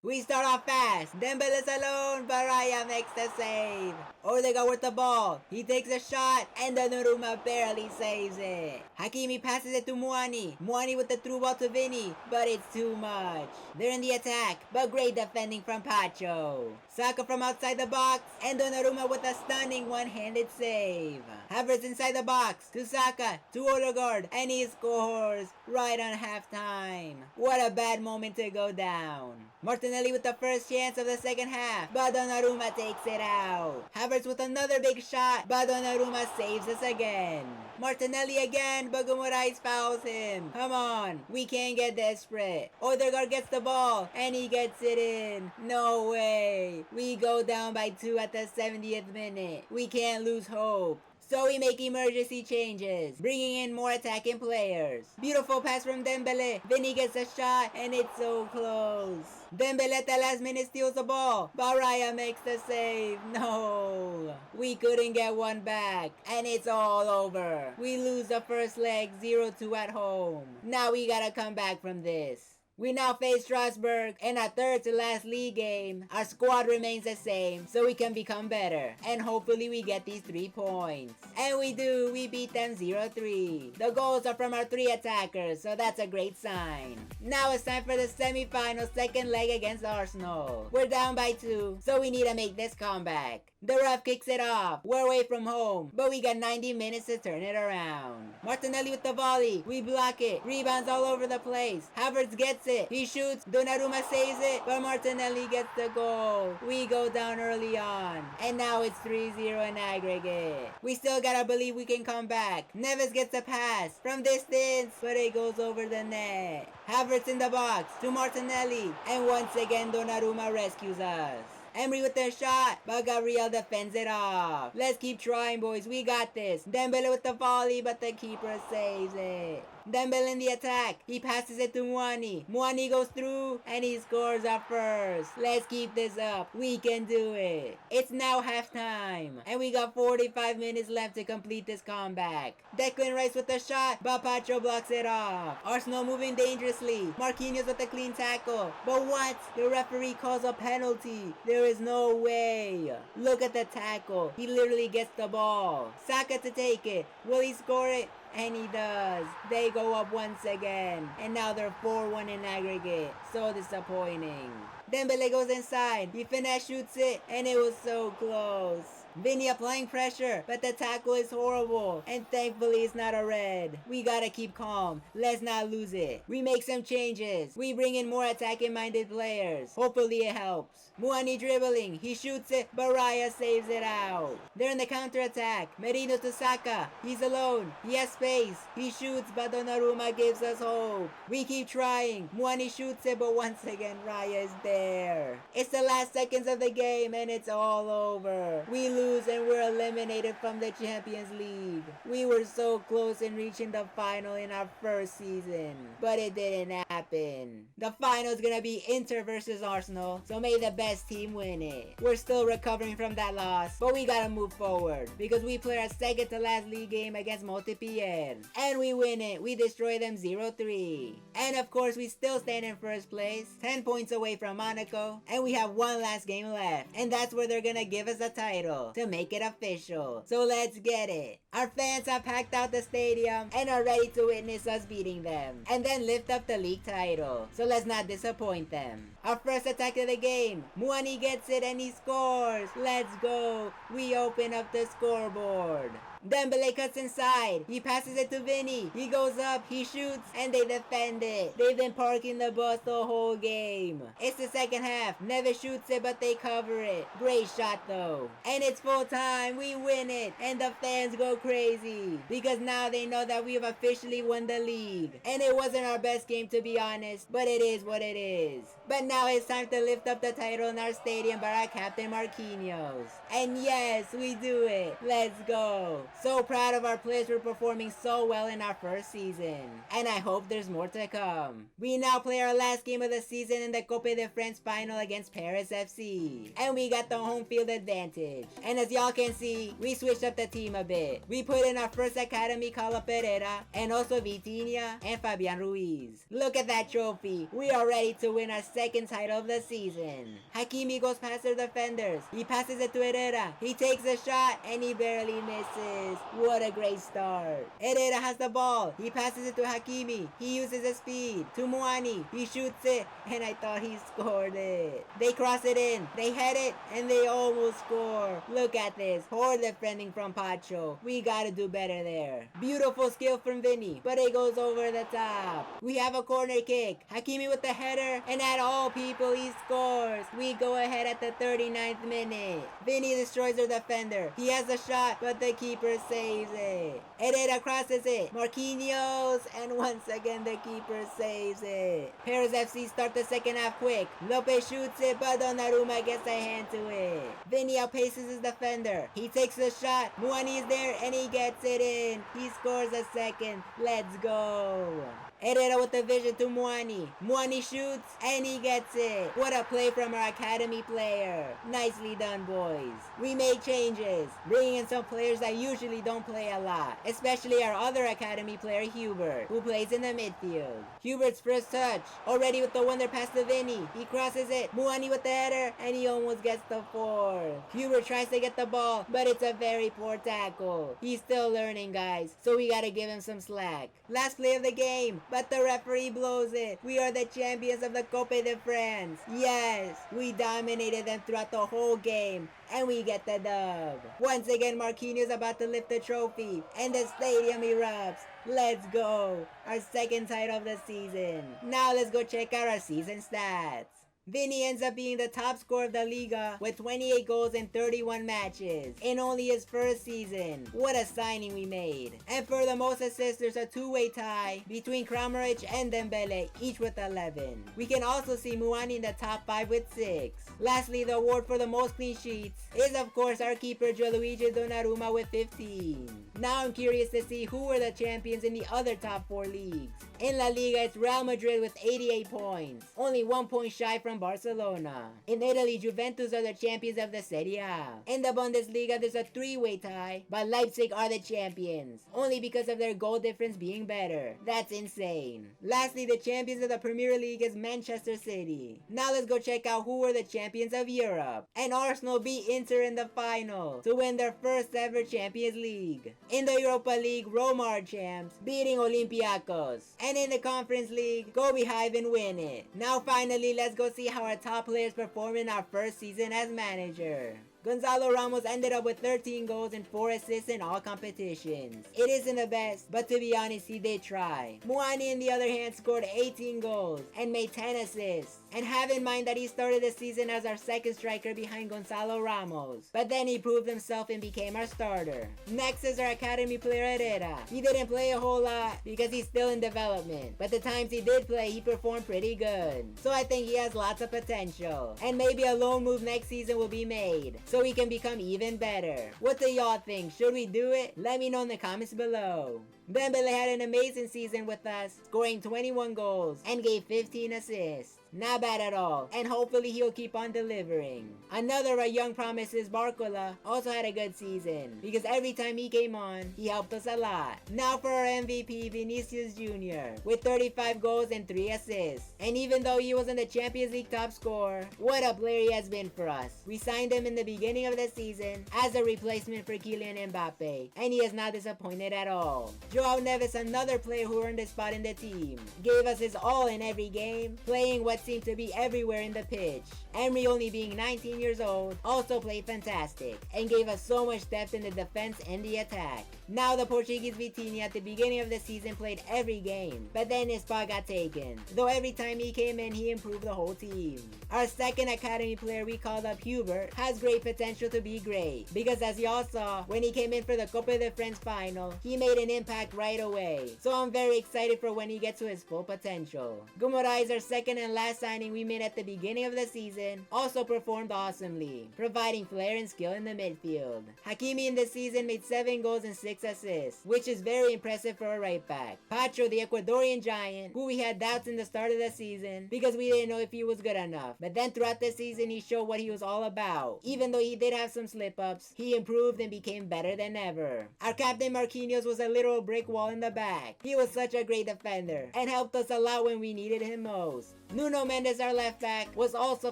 We start off fast. Dembele's alone. Baraya makes the save. Odegaard with the ball. He takes a shot and Donnarumma barely saves it. Hakimi passes it to Muani. Muani with the through ball to Vinny, but it's too much. They're in the attack, but great defending from Pacho. Saka from outside the box and Donnarumma with a stunning one-handed save. Havertz inside the box to Saka to Odegaard and he scores right on halftime. What a bad moment to go down. Martinelli with the first chance of the second half, but Donnarumma takes it out. Havertz with another big shot, but Donnarumma saves us again. Martinelli again, but Guimaraes fouls him. Come on, we can't get desperate. Odegaard gets the ball, and he gets it in. No way. We go down by 2 at the 70th minute. We can't lose hope. So we make emergency changes, bringing in more attacking players. Beautiful pass from Dembele. Vinny gets a shot, and it's so close. Dembele at the last minute steals the ball. Baraya makes the save. No. We couldn't get one back, and it's all over. We lose the first leg 0-2 at home. Now we gotta come back from this. We now face Strasbourg in our third to last league game. Our squad remains the same, so we can become better. And hopefully we get these 3 points. And we do, we beat them 0-3. The goals are from our 3 attackers, so that's a great sign. Now it's time for the semi-final second leg against Arsenal. We're down by 2, so we need to make this comeback. The ref kicks it off. We're away from home, but we got 90 minutes to turn it around. Martinelli with the volley. We block it. Rebounds all over the place. Havertz gets it. He shoots. Donnarumma saves it, but Martinelli gets the goal. We go down early on, and now it's 3-0 in aggregate. We still gotta believe we can come back. Neves gets a pass from distance, but it goes over the net. Havertz in the box to Martinelli, and once again Donnarumma rescues us. Emery with the shot, but Gabriel defends it off. Let's keep trying, boys. We got this. Dembele with the volley, but the keeper saves it. Dembele in the attack. He passes it to Muani. Muani goes through, and he scores our first. Let's keep this up. We can do it. It's now halftime, and we got 45 minutes left to complete this comeback. Declan Rice with the shot, but Pacho blocks it off. Arsenal moving dangerously. Marquinhos with a clean tackle. But what? The referee calls a penalty. There is no way. Look at the tackle. He literally gets the ball. Saka to take it. Will he score it? And he does. They go up once again. And now they're 4-1 in aggregate. So disappointing. Dembele goes inside. He finesse shoots it. And it was so close. Vinny applying pressure, but the tackle is horrible, and thankfully it's not a red. We gotta keep calm. Let's not lose it. We make some changes. We bring in more attacking-minded players. Hopefully it helps. Muani dribbling. He shoots it, but Raya saves it out. They're in the counter-attack. Merino to Saka. He's alone. He has space. He shoots, but Donnarumma gives us hope. We keep trying. Muani shoots it, but once again Raya is there. It's the last seconds of the game, and it's all over. We lose and we're eliminated from the Champions League. We were so close in reaching the final in our first season, but it didn't happen. The final is gonna be Inter versus Arsenal, so may the best team win it. We're still recovering from that loss, but we gotta move forward because we play our second to last league game against Montpellier, and we win it. We destroy them 0-3. And of course, we still stand in first place, 10 points away from Monaco, and we have one last game left, and that's where they're gonna give us a title to make it official. So let's get it. Our fans have packed out the stadium and are ready to witness us beating them and then lift up the league title. So let's not disappoint them. Our first attack of the game. Muani gets it and he scores. Let's go. We open up the scoreboard. Dembele cuts inside. He passes it to Vinny. He goes up, he shoots, and they defend it. They've been parking the bus the whole game. It's the second half. Neves shoots it, but they cover it. Great shot though. And it's full time. We win it. And the fans go crazy. Because now they know that we have officially won the league. And it wasn't our best game to be honest, but it is what it is. But now it's time to lift up the title in our stadium by our captain Marquinhos. And yes, we do it. Let's go. So proud of our players for performing so well in our first season, and I hope there's more to come. We now play our last game of the season in the Coupe de France final against Paris FC, and we got the home field advantage. And as y'all can see, we switched up the team a bit. We put in our first academy, Carla Pereira, and also Vitinha and Fabian Ruiz. Look at that trophy. We are ready to win our second title of the season. Hakimi goes past their defenders. He passes it to Herrera. He takes a shot and he barely misses. What a great start. Herrera has the ball. He passes it to Hakimi. He uses his speed. To Muani. He shoots it and I thought he scored it. They cross it in. They head it and they almost score. Look at this. Poor defending from Pacho. We gotta do better there. Beautiful skill from Vinny, but it goes over the top. We have a corner kick. Hakimi with the header, and at all people he scores. We go ahead at the 39th minute. Vinny destroys their defender. He has a shot, but the keeper saves it. Herrera crosses it. Marquinhos, and once again the keeper saves it. Paris FC start the second half quick. Lopez shoots it, but Donnarumma gets a hand to it. Vinny outpaces his defender. He takes the shot. Muani is there, and he gets it in. He scores a second. Let's go. Herrera with the vision to Muani. Muani shoots and he gets it. What a play from our academy player. Nicely done, boys. We made changes, bringing in some players that usually don't play a lot, especially our other academy player Hubert, who plays in the midfield. Hubert's first touch, already with the wonder pass to Vinny. He crosses it. Muani with the header and he almost gets the fourth. Hubert tries to get the ball, but it's a very poor tackle. He's still learning, guys, so we gotta give him some slack. Last play of the game, but the referee blows it. We are the champions of the Coupe de France. Yes, we dominated them throughout the whole game, and we get the dub. Once again, Marquinhos about to lift the trophy, and the stadium erupts. Let's go. Our second title of the season. Now let's go check out our season stats. Vinny ends up being the top scorer of the Liga with 28 goals in 31 matches in only his first season. What a signing we made. And for the most assists, there's a two-way tie between Kramaric and Dembele, each with 11. We can also see Muani in the top 5 with 6. Lastly, the award for the most clean sheets is of course our keeper Gianluigi Donnarumma with 15. Now I'm curious to see who were the champions in the other top 4 leagues. In La Liga, it's Real Madrid with 88 points, only 1 point shy from Barcelona. In Italy, Juventus are the champions of the Serie A. In the Bundesliga, there's a 3-way tie, but Leipzig are the champions, only because of their goal difference being better. That's insane. Lastly, the champions of the Premier League is Manchester City. Now let's go check out who were the champions of Europe. And Arsenal beat Inter in the final to win their first ever Champions League. In the Europa League, Roma are champs, beating Olympiacos. And in the Conference League, go Behive and win it. Now finally, let's go see how our top players perform in our first season as manager. Gonzalo Ramos ended up with 13 goals and 4 assists in all competitions. It isn't the best, but to be honest, he did try. Muani, on the other hand, scored 18 goals and made 10 assists. And have in mind that he started the season as our second striker behind Gonzalo Ramos, but then he proved himself and became our starter. Next is our academy player Herrera. He didn't play a whole lot because he's still in development, but the times he did play, he performed pretty good. So I think he has lots of potential, and maybe a loan move next season will be made, so he can become even better. What do y'all think? Should we do it? Let me know in the comments below. Dembele had an amazing season with us, scoring 21 goals and gave 15 assists. Not bad at all, and hopefully he'll keep on delivering. Another of our young promises, Barcola, also had a good season, because every time he came on, he helped us a lot. Now for our MVP, Vinicius Jr., with 35 goals and 3 assists. And even though he wasn't the Champions League top scorer, what a player he has been for us. We signed him in the beginning of the season as a replacement for Kylian Mbappe, and he has not disappointed at all. Joao Neves, another player who earned a spot in the team, gave us his all in every game, playing what seemed to be everywhere in the pitch. Emery, only being 19 years old, also played fantastic and gave us so much depth in the defense and the attack. Now the Portuguese Vitinha at the beginning of the season played every game, but then his spot got taken, though every time he came in he improved the whole team. Our second academy player we called up, Hubert, has great potential to be great, because as y'all saw, when he came in for the Coupe de France final, he made an impact right away. So I'm very excited for when he gets to his full potential. Gumara is our second and last last signing we made at the beginning of the season also performed awesomely, providing flair and skill in the midfield. Hakimi in the season made 7 goals and 6 assists, which is very impressive for a right back. Pacho, the Ecuadorian giant, who we had doubts in the start of the season because we didn't know if he was good enough, but then throughout the season he showed what he was all about. Even though he did have some slip-ups, he improved and became better than ever. Our captain Marquinhos was a literal brick wall in the back. He was such a great defender and helped us a lot when we needed him most. Nuno Mendes, our left back, was also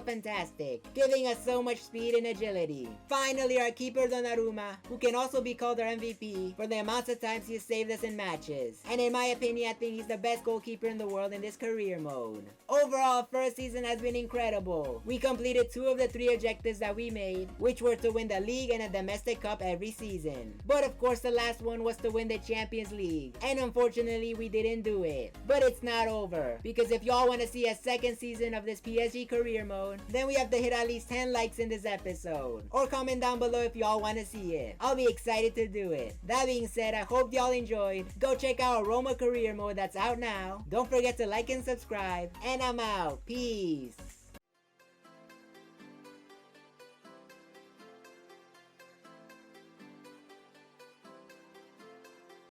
fantastic, giving us so much speed and agility. Finally, our keeper Donnarumma, who can also be called our MVP for the amounts of times he has saved us in matches. And in my opinion, I think he's the best goalkeeper in the world in this career mode. Overall, first season has been incredible. We completed 2 of the 3 objectives that we made, which were to win the league and a domestic cup every season. But of course, the last one was to win the Champions League, and unfortunately, we didn't do it. But it's not over, because if y'all want to see a second season of this PSG career mode, then we have to hit at least 10 likes in this episode. Or comment down below if y'all want to see it. I'll be excited to do it. That being said, I hope y'all enjoyed. Go check out Roma career mode that's out now. Don't forget to like and subscribe. And I'm out. Peace.